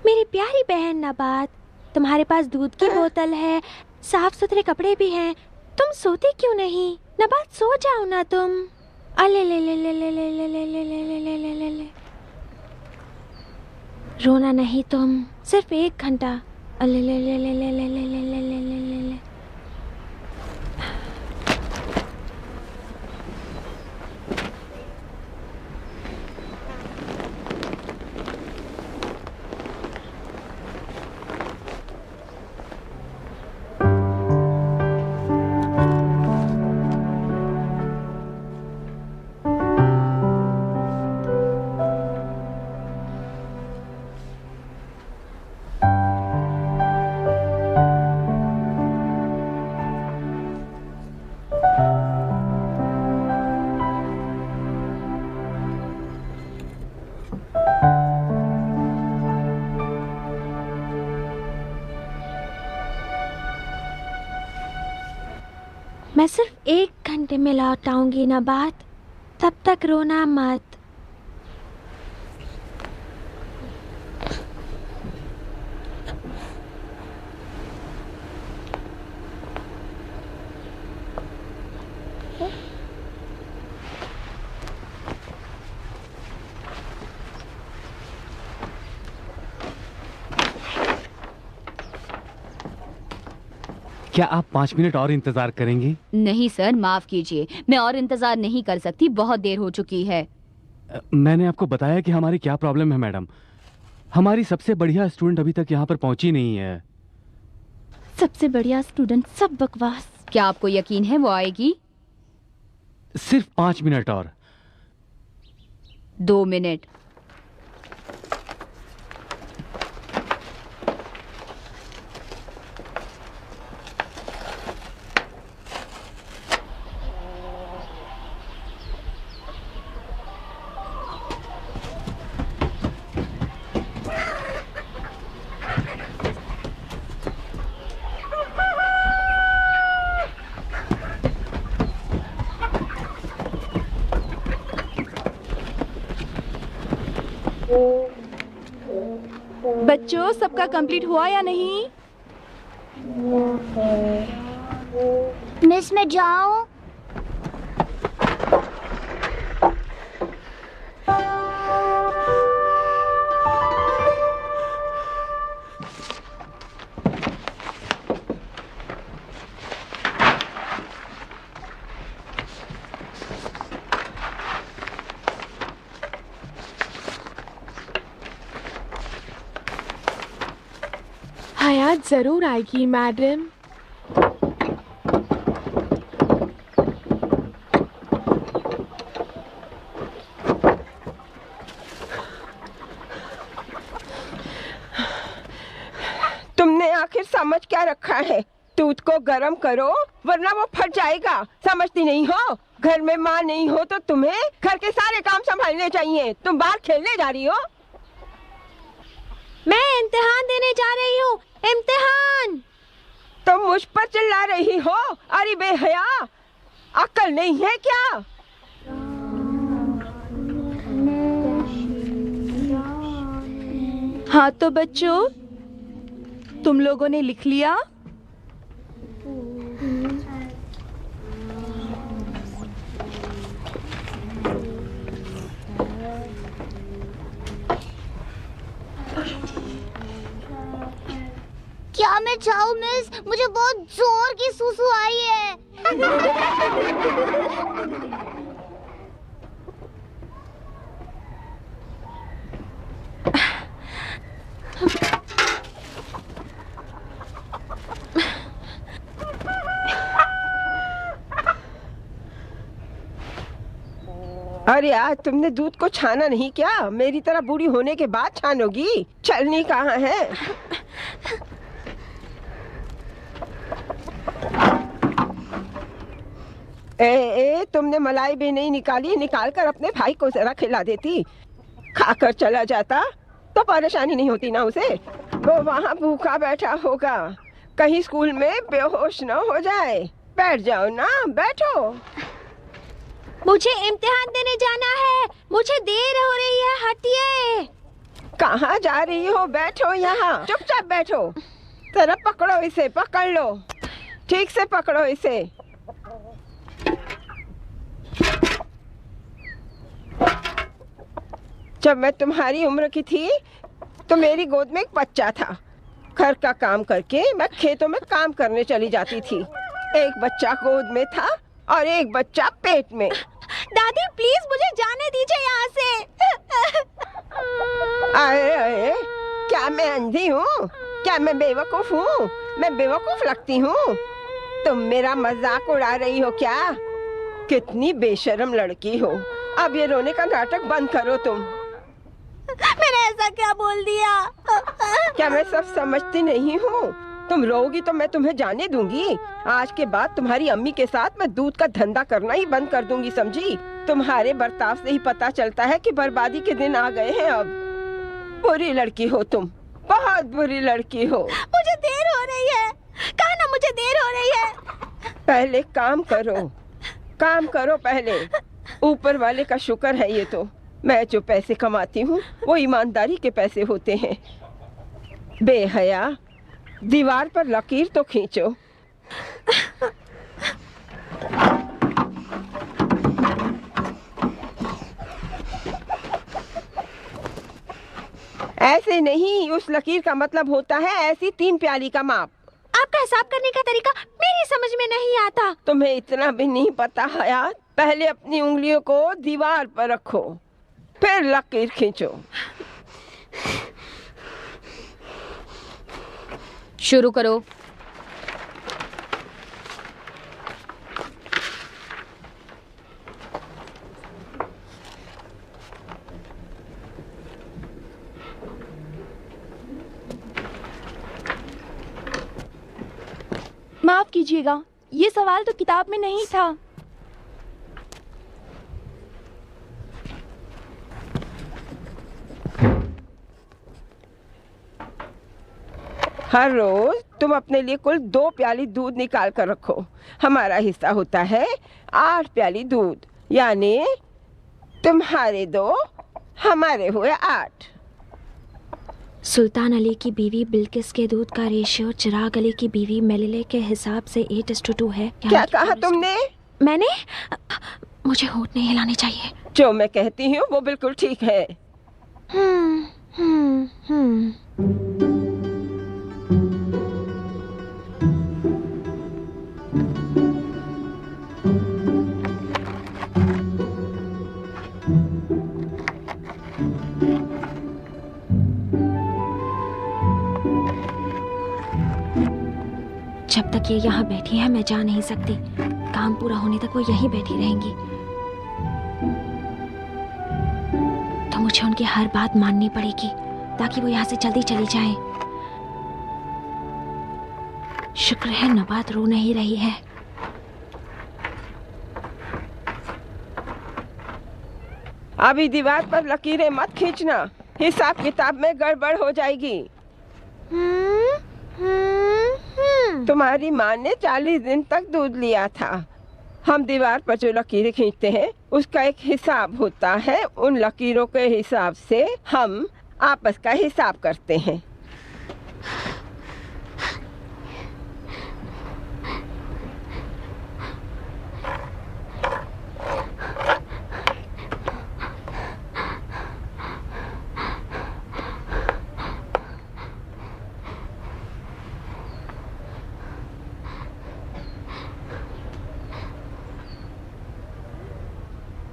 मेरी प्यारी बहन नबात, तुम्हारे पास दूध की बोतल है, साफ सुथरे कपड़े भी हैं, तुम सोती क्यों नहीं? नबात सो जाओ ना तुम। अले ले ले ले ले ले ले ले ले ले ले ले ले ले ले। रोना नहीं तुम, सिर्फ 1 घंटा। अले ले ले ले ले ले ले ले ले ले ले ले ले। मैं सिर्फ 1 घंटे में लौट आऊंगी नबात, तब तक रोना मत। क्या आप 5 मिनट और इंतजार करेंगी? नहीं सर, माफ कीजिए, मैं और इंतजार नहीं कर सकती, बहुत देर हो चुकी है। मैंने आपको बताया कि हमारी क्या प्रॉब्लम है मैडम। हमारी सबसे बढ़िया स्टूडेंट अभी तक यहाँ पर पहुंची नहीं है। सबसे बढ़िया स्टूडेंट, सब बकवास। क्या आपको यकीन है वो आएगी? सिर्फ 5 मिनट और। 2 मिनट। बच्चों, सबका कंप्लीट हुआ या नहीं? मिस, मैं जाऊं? हयात जरूर आएगी मैडम। तुमने आखिर समझ क्या रखा है? दूध को गर्म करो वरना वो फट जाएगा। समझती नहीं हो? घर में माँ नहीं हो तो तुम्हें घर के सारे काम संभालने चाहिए। तुम बाहर खेलने जा रही हो? मैं इम्तिहान देने जा रही हूँ। इम्तिहान। तुम मुझ पर चिल्ला रही हो? अरे बेहया, अक्ल नहीं है क्या? हाँ तो बच्चों, तुम लोगों ने लिख लिया? क्या मैं जाऊँ मिस? मुझे बहुत जोर की सुसु आई है। अरे आज तुमने दूध को छाना नहीं क्या? मेरी तरह बूढ़ी होने के बाद छानोगी? चलनी कहाँ है? तुमने मलाई भी नहीं निकाली, निकाल कर अपने भाई को जरा खिला देती। खाकर चला जाता तो परेशानी नहीं होती ना उसे। वो वहाँ भूखा बैठा होगा, कहीं स्कूल में बेहोश न हो जाए। बैठ जाओ ना, बैठो। मुझे इम्तिहान देने जाना है, मुझे देर हो रही है, हटिए। कहाँ जा रही हो? बैठो यहाँ, चुपचाप बैठो। जरा पकड़ो इसे, पकड़ लो, ठीक से पकड़ो इसे। जब मैं तुम्हारी उम्र की थी तो मेरी गोद में एक बच्चा था। घर का काम करके मैं खेतों में काम करने चली जाती थी। एक बच्चा गोद में था और एक बच्चा पेट में। दादी प्लीज मुझे जाने दीजिए यहाँ से। अरे क्या मैं अंधी हूँ? क्या मैं बेवकूफ हूँ? मैं बेवकूफ लगती हूँ? तुम मेरा मजाक उड़ा रही हो क्या? कितनी बेशर्म लड़की हो। अब ये रोने का नाटक बंद करो तुम। मैंने ऐसा क्या बोल दिया? क्या मैं सब समझती नहीं हूँ? तुम रोगी तो मैं तुम्हें जाने दूंगी। आज के बाद तुम्हारी अम्मी के साथ मैं दूध का धंधा करना ही बंद कर दूंगी, समझी? तुम्हारे बर्ताव से ही पता चलता है कि बर्बादी के दिन आ गए हैं अब। बुरी लड़की हो तुम, बहुत बुरी लड़की हो। मुझे देर हो रही है, कहा ना मुझे देर हो रही है। पहले काम करो, काम करो पहले। ऊपर वाले का शुक्र है ये तो। मैं जो पैसे कमाती हूँ वो ईमानदारी के पैसे होते हैं। बेहया, दीवार पर लकीर तो खींचो। ऐसे नहीं, उस लकीर का मतलब होता है ऐसी 3 प्याली का माप। आपका हिसाब करने का तरीका मेरी समझ में नहीं आता। तुम्हें इतना भी नहीं पता हयात? पहले अपनी उंगलियों को दीवार पर रखो, फिर लकीर खींचो। शुरू करो। माफ कीजिएगा, ये सवाल तो किताब में नहीं था। हर रोज तुम अपने लिए कुल 2 प्याली दूध निकाल कर रखो। हमारा हिस्सा होता है 8 प्याली दूध, यानी तुम्हारे 2, हमारे हुए 8। सुल्तान अली की बीवी बिल्किस के दूध का रेशियो चिराग अली की बीवी मेलिले के हिसाब से 8:2 है। क्या कहा तुमने? मैंने, मुझे होठ नहीं हिलाने चाहिए। जो मैं कहती हूँ वो बिल्कुल ठीक है। जब तक ये यहाँ बैठी है मैं जा नहीं सकती। काम पूरा होने तक वो यहीं बैठी रहेंगी। तो मुझे उनकी हर बात माननी पड़ेगी ताकि वो यहाँ से जल्दी चली जाएं। शुक्र है नबात रो नहीं रही है। अभी दीवार पर लकीरें मत खींचना, हिसाब किताब में गड़बड़ हो जाएगी। तुम्हारी माँ ने 40 दिन तक दूध लिया था। हम दीवार पर जो लकीरें खींचते हैं उसका एक हिसाब होता है। उन लकीरों के हिसाब से हम आपस का हिसाब करते हैं।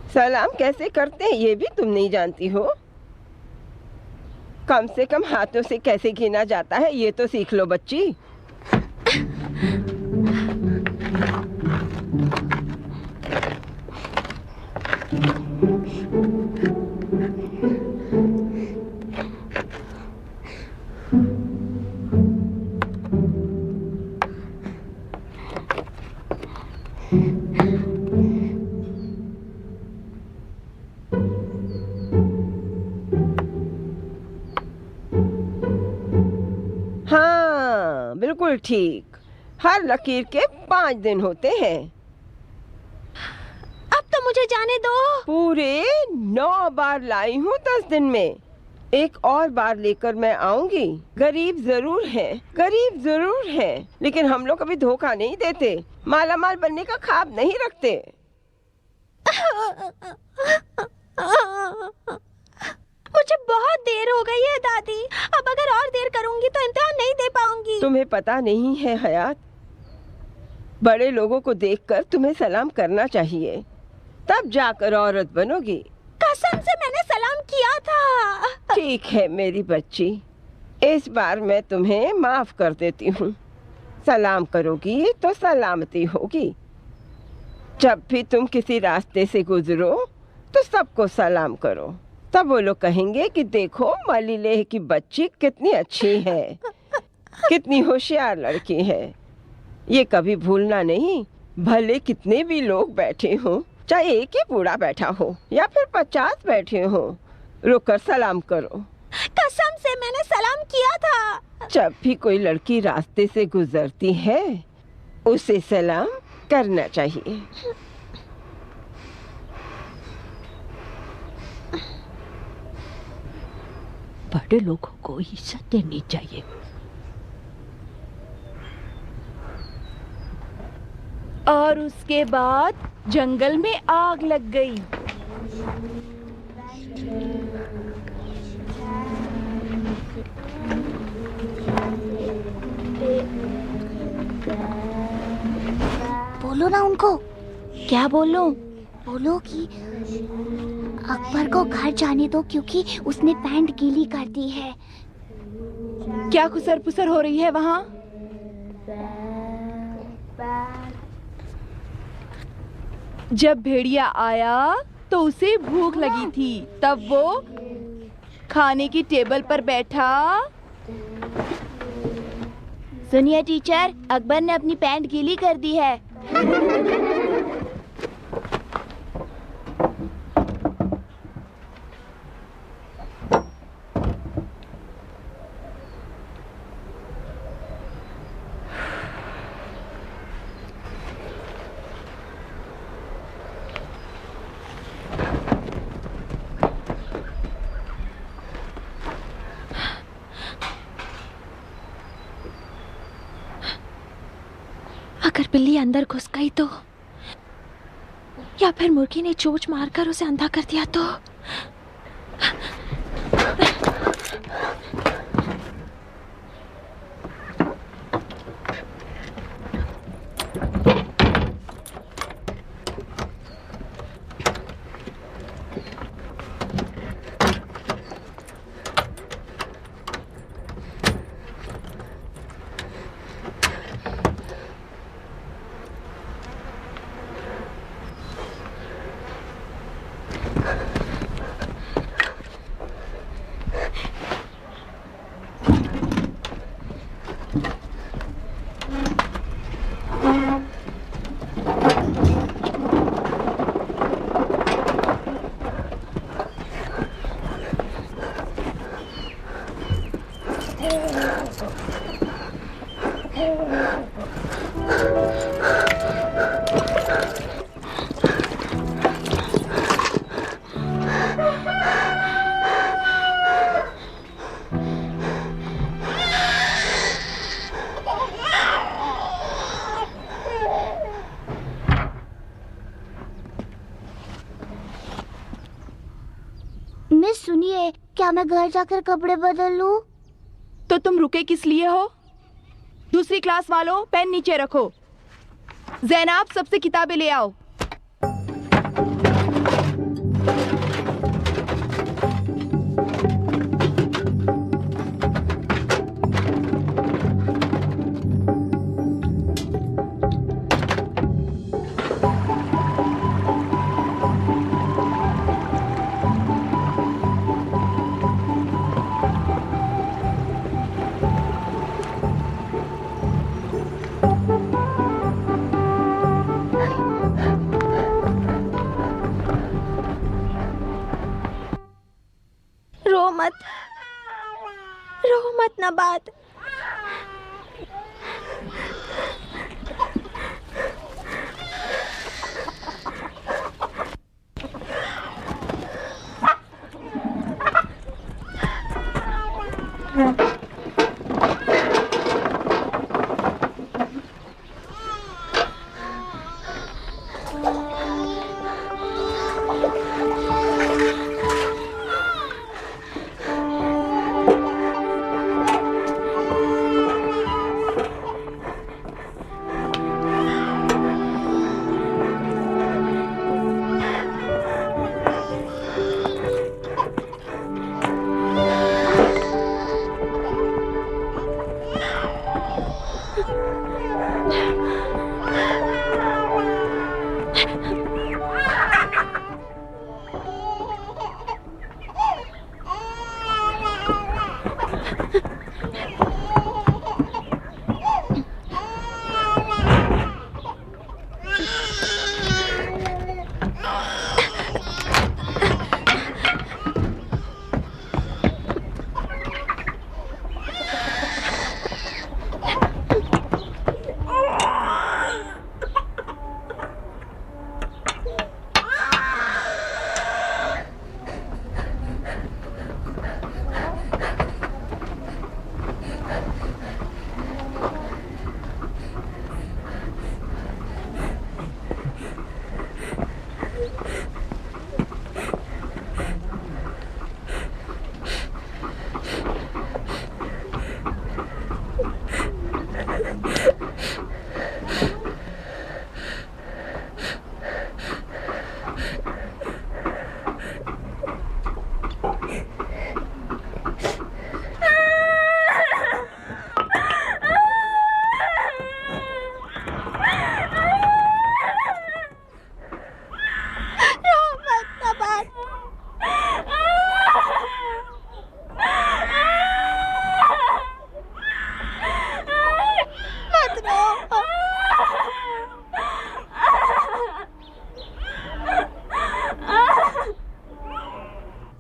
सलाम कैसे करते हैं ये भी तुम नहीं जानती हो? कम से कम हाथों से कैसे गिना जाता है ये तो सीख लो बच्ची। हाँ बिल्कुल ठीक। हर लकीर के 5 दिन होते हैं। अब तो मुझे जाने दो। पूरे 9 बार लाई हूँ 10 दिन में। एक और बार लेकर मैं आऊंगी। गरीब जरूर हैं, लेकिन हम लोग कभी धोखा नहीं देते। मालामाल बनने का ख्वाब नहीं रखते। मुझे बहुत देर हो गई है दादी। अब अगर और देर करूंगी तो इम्तिहान नहीं दे पाऊंगी। तुम्हें पता नहीं है हयात, बड़े लोगों को देखकर तुम्हें सलाम करना चाहिए, तब जाकर औरत बनोगी। कसम से मैंने सलाम किया था। ठीक है मेरी बच्ची, इस बार मैं तुम्हें माफ कर देती हूँ। सलाम करोगी तो सलामती होगी। जब भी तुम किसी रास्ते से गुजरो तो सबको सलाम करो, तब वो लोग कहेंगे कि देखो मलिलेह की बच्ची कितनी अच्छी है, कितनी होशियार लड़की है। ये कभी भूलना नहीं, भले कितने भी लोग बैठे हों, चाहे एक ही बूढ़ा बैठा हो या फिर 50 बैठे हो, रुककर सलाम करो। कसम से मैंने सलाम किया था। जब भी कोई लड़की रास्ते से गुजरती है उसे सलाम करना चाहिए। बड़े लोगों को इज्जत देनी चाहिए। और उसके बाद जंगल में आग लग गई। बोलो ना उनको। क्या बोलूं? बोलो कि अकबर को घर जाने दो क्योंकि उसने पैंट गीली कर दी है। क्या खुसर पुसर हो रही है वहाँ? जब भेड़िया आया तो उसे भूख लगी थी, तब वो खाने की टेबल पर बैठा। सुनिए टीचर, अकबर ने अपनी पैंट गीली कर दी है। अगर बिल्ली अंदर घुस गई तो, या फिर मुर्गी ने चोंच मारकर उसे अंधा कर दिया तो। मिस सुनिए, क्या मैं घर जाकर कपड़े बदल लूं? तो तुम रुके किस लिए हो? दूसरी क्लास वालों, पेन नीचे रखो। ज़ैनब, सबसे किताबें ले आओ। रो मत नबात।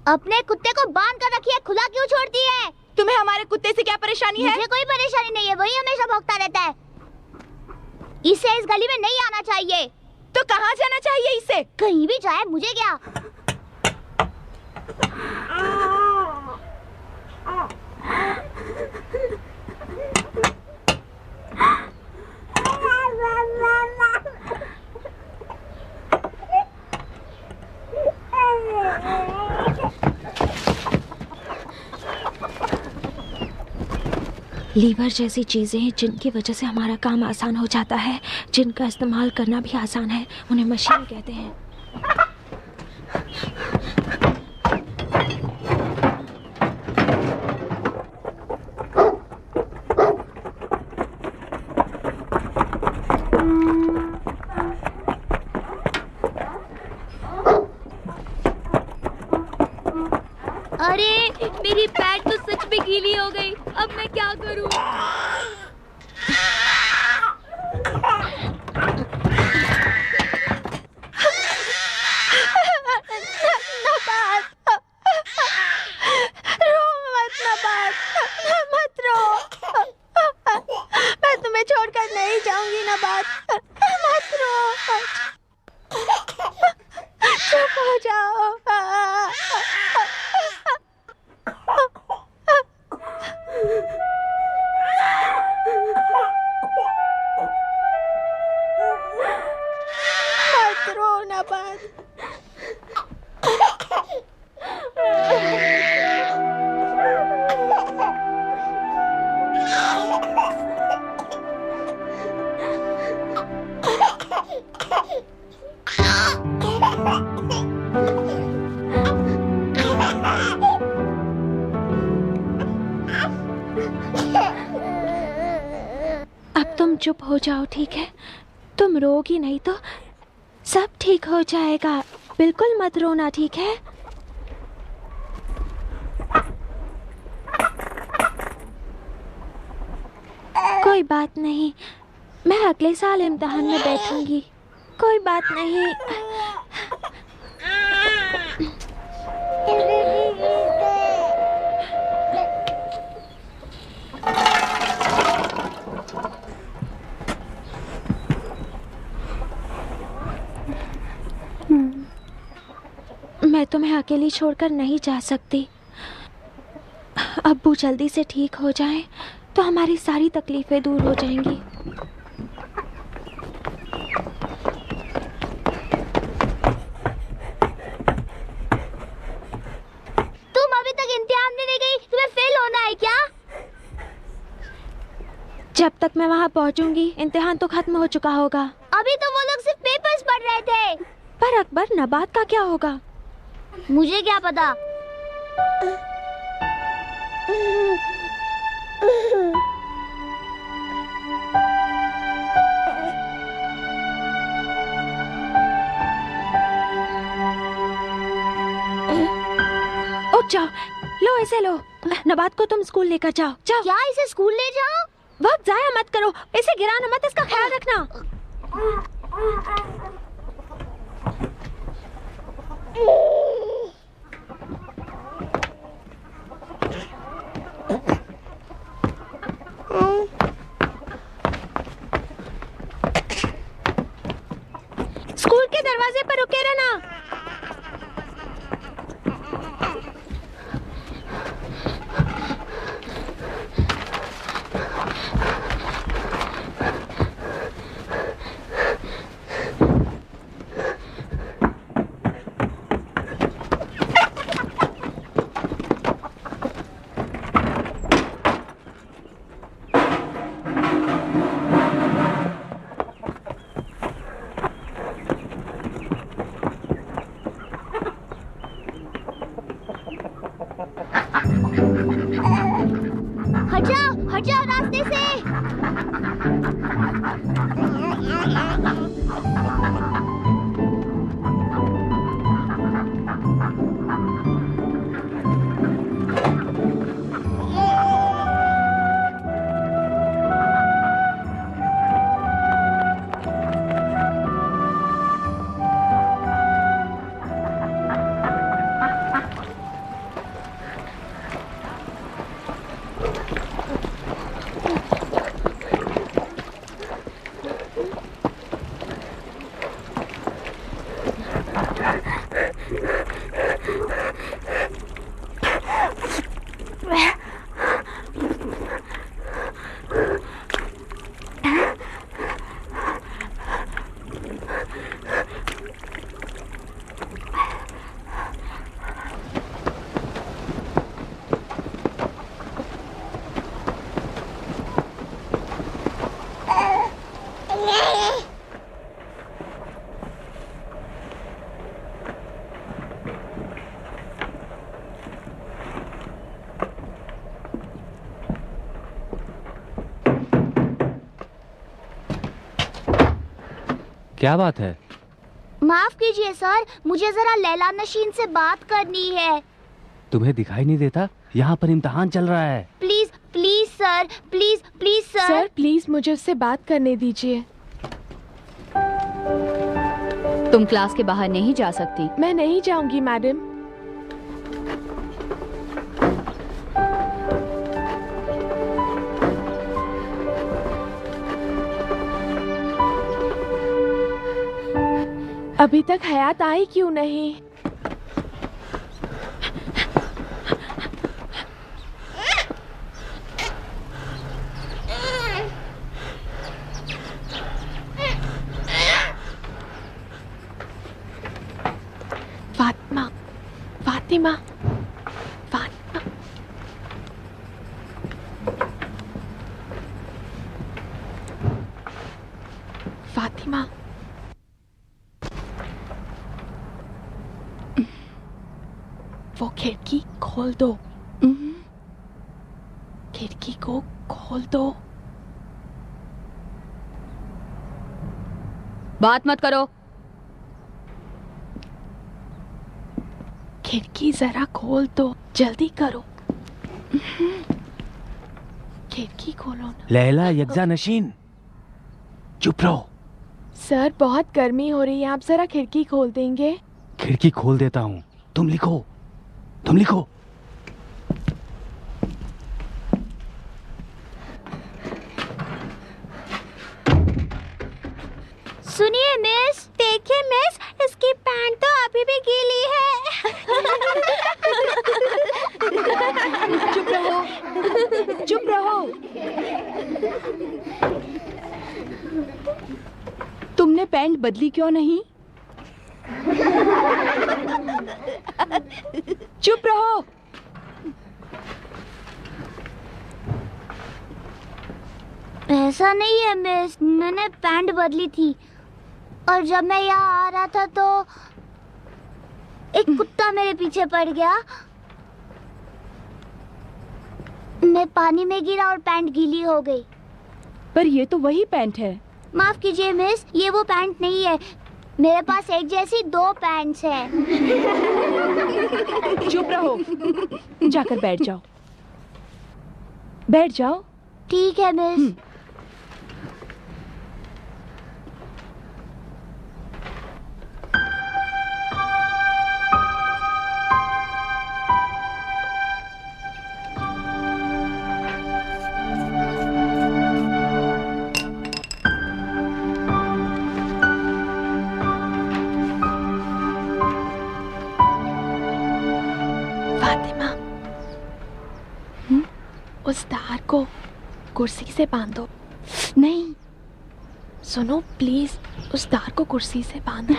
अपने कुत्ते को बांध कर रखिए, खुला क्यों छोड़ती है? तुम्हें हमारे कुत्ते से क्या परेशानी है? मुझे कोई परेशानी नहीं है, वही हमेशा भौंकता रहता है। इसे इस गली में नहीं आना चाहिए। तो कहाँ जाना चाहिए इसे? कहीं भी जाए, मुझे क्या। लीवर जैसी चीज़ें जिनकी वजह से हमारा काम आसान हो जाता है, जिनका इस्तेमाल करना भी आसान है, उन्हें मशीन कहते हैं। अरे मेरी पैंट तो सच में गीली हो गई, अब मैं क्या करूं? जाऊंगी ना बात। मत रो, चुप हो जाओ। मत रो ना बात। अब तुम चुप हो जाओ, ठीक है? तुम रोगी नहीं तो सब ठीक हो जाएगा। बिल्कुल मत रोना, ठीक है? कोई बात नहीं, मैं अगले साल इम्तिहान में बैठूंगी। कोई बात नहीं। मैं तुम्हें अकेली छोड़कर नहीं जा सकती। अब्बू जल्दी से ठीक हो जाएं तो हमारी सारी तकलीफें दूर हो जाएंगी। तुम अभी तक इम्तिहान में नहीं गई, तुम्हें फेल होना है क्या? जब तक मैं वहाँ पहुँचूंगी इम्तिहान तो खत्म हो चुका होगा। अभी तो वो लोग सिर्फ पेपर्स पढ़ रहे थे। पर अकबर, नबात का क्या होगा? मुझे क्या पता। उठ जाओ, लो इसे लो। नबात को तुम स्कूल लेकर जाओ। जाओ। क्या इसे स्कूल ले जाओ? वक्त जाया मत करो, इसे गिराना मत, इसका ख्याल रखना। स्कूल के दरवाजे पर रुके रहना। हट जाओ रास्ते से। क्या बात है? माफ कीजिए सर, मुझे जरा लैला नशीन से बात करनी है। तुम्हें दिखाई नहीं देता? यहाँ पर इम्तिहान चल रहा है। Please please sir, please please sir. Sir please मुझे उससे बात करने दीजिए। तुम क्लास के बाहर नहीं जा सकती। मैं नहीं जाऊंगी मैडम। अभी तक हयात आई क्यों नहीं? फातिमा, फातिमा, फातिमा। फातिमा, वो खिड़की खोल दो। खिड़की को खोल दो। बात मत करो। खिड़की जरा खोल दो, जल्दी करो। खिड़की खोलो ना। लैला यकजा नशीन, चुप रहो। सर बहुत गर्मी हो रही है, आप जरा खिड़की खोल देंगे? खिड़की खोल देता हूँ, तुम लिखो, तुम लिखो। सुनिए मिस, देखिए मिस, इसकी पैंट तो अभी भी गीली है। चुप रहो, चुप रहो। तुमने पैंट बदली क्यों नहीं? चुप रहो। ऐसा नहीं है मिस, मैंने पैंट बदली थी और जब मैं यहाँ आ रहा था तो एक कुत्ता मेरे पीछे पड़ गया। मैं पानी में गिरा और पैंट गीली हो गई। पर ये तो वही पैंट है। माफ कीजिए मिस, ये वो पैंट नहीं है। मेरे पास एक जैसी 2 पैंट्स हैं। चुप रहो, जाकर बैठ जाओ, बैठ जाओ। ठीक है मिस। फातिमा, उस तार को कुर्सी से बांधो। नहीं, सुनो प्लीज, उस तार को कुर्सी से बांधो।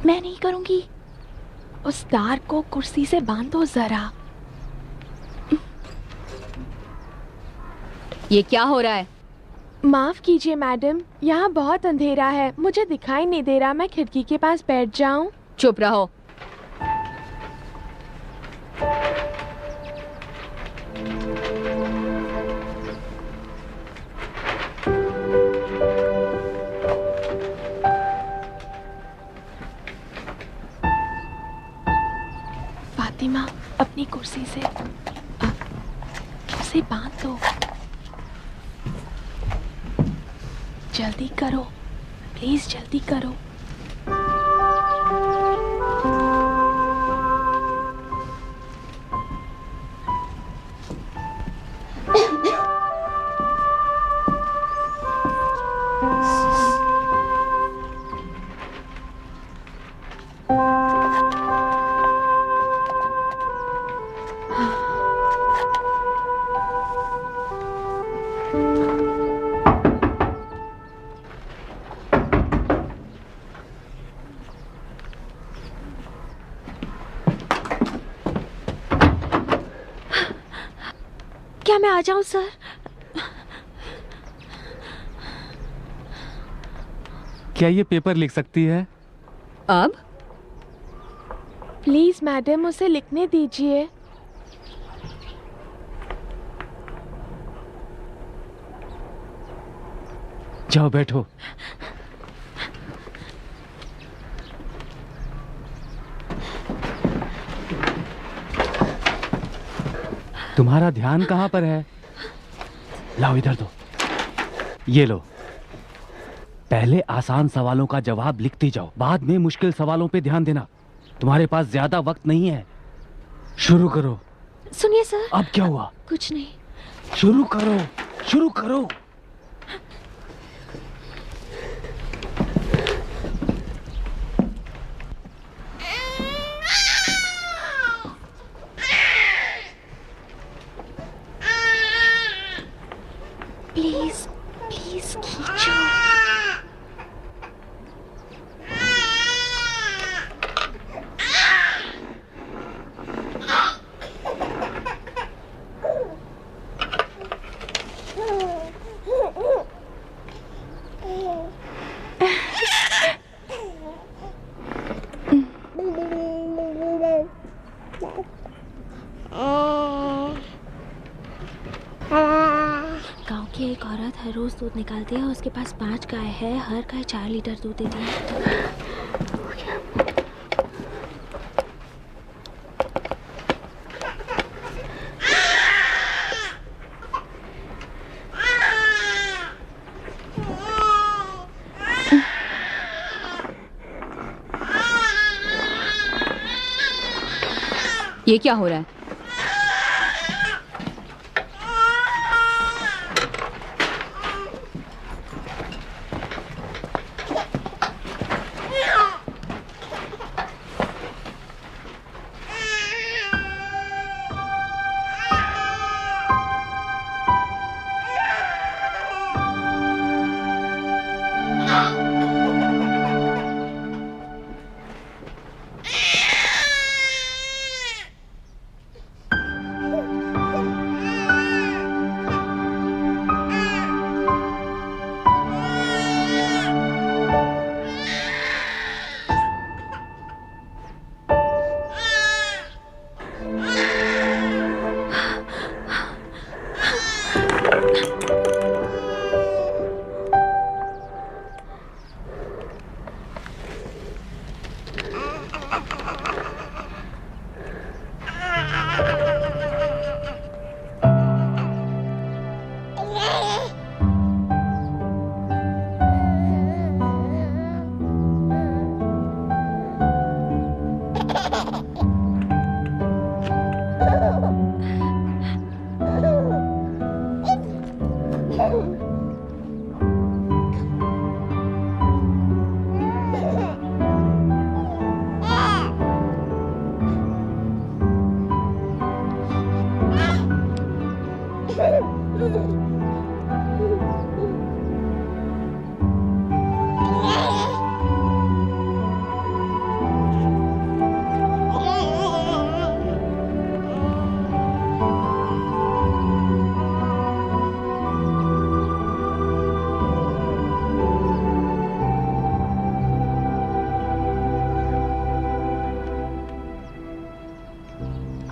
मैं नहीं करूंगी। उस तार को कुर्सी से बांधो जरा। ये क्या हो रहा है? माफ कीजिए मैडम, यहाँ बहुत अंधेरा है, मुझे दिखाई नहीं दे रहा। मैं खिड़की के पास बैठ जाऊं? चुप रहो। फातिमा, अपनी कुर्सी से उसे बांध दो। जल्दी करो, प्लीज जल्दी करो। क्या मैं आ जाऊं सर? क्या ये पेपर लिख सकती है? अब प्लीज मैडम, उसे लिखने दीजिए। जाओ बैठो। तुम्हारा ध्यान कहाँ पर है? लाओ इधर दो। ये लो। पहले आसान सवालों का जवाब लिखती जाओ, बाद में मुश्किल सवालों पे ध्यान देना। तुम्हारे पास ज्यादा वक्त नहीं है। शुरू करो। सुनिए सर। अब क्या हुआ? कुछ नहीं। शुरू करो, शुरू करो। प्लीज प्लीज खींचो। गांव की एक औरत हर रोज दूध निकालती है। उसके पास 5 गाय है, हर गाय 4 लीटर दूध देती है। ये क्या हो रहा है?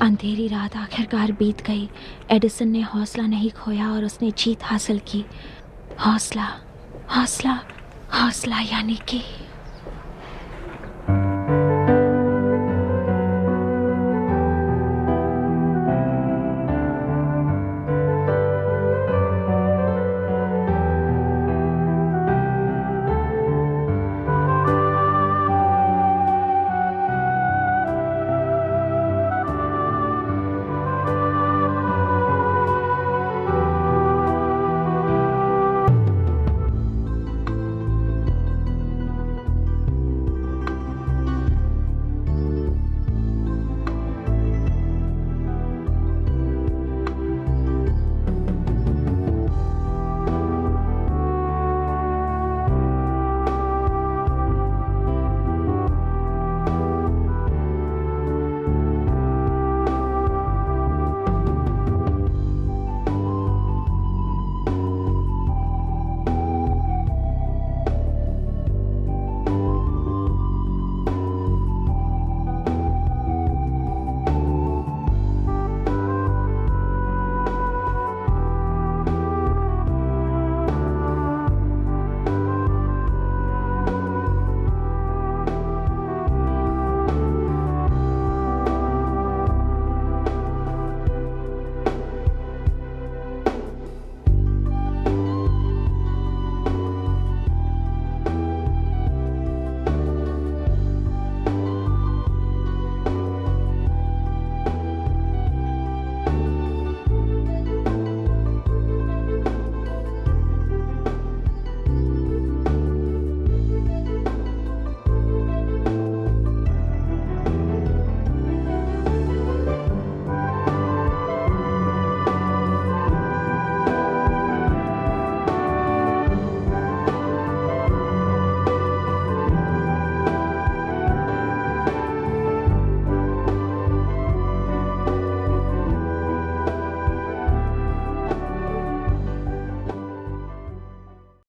अंधेरी रात आखिरकार बीत गई। एडिसन ने हौसला नहीं खोया और उसने जीत हासिल की। हौसला हौसला हौसला यानी कि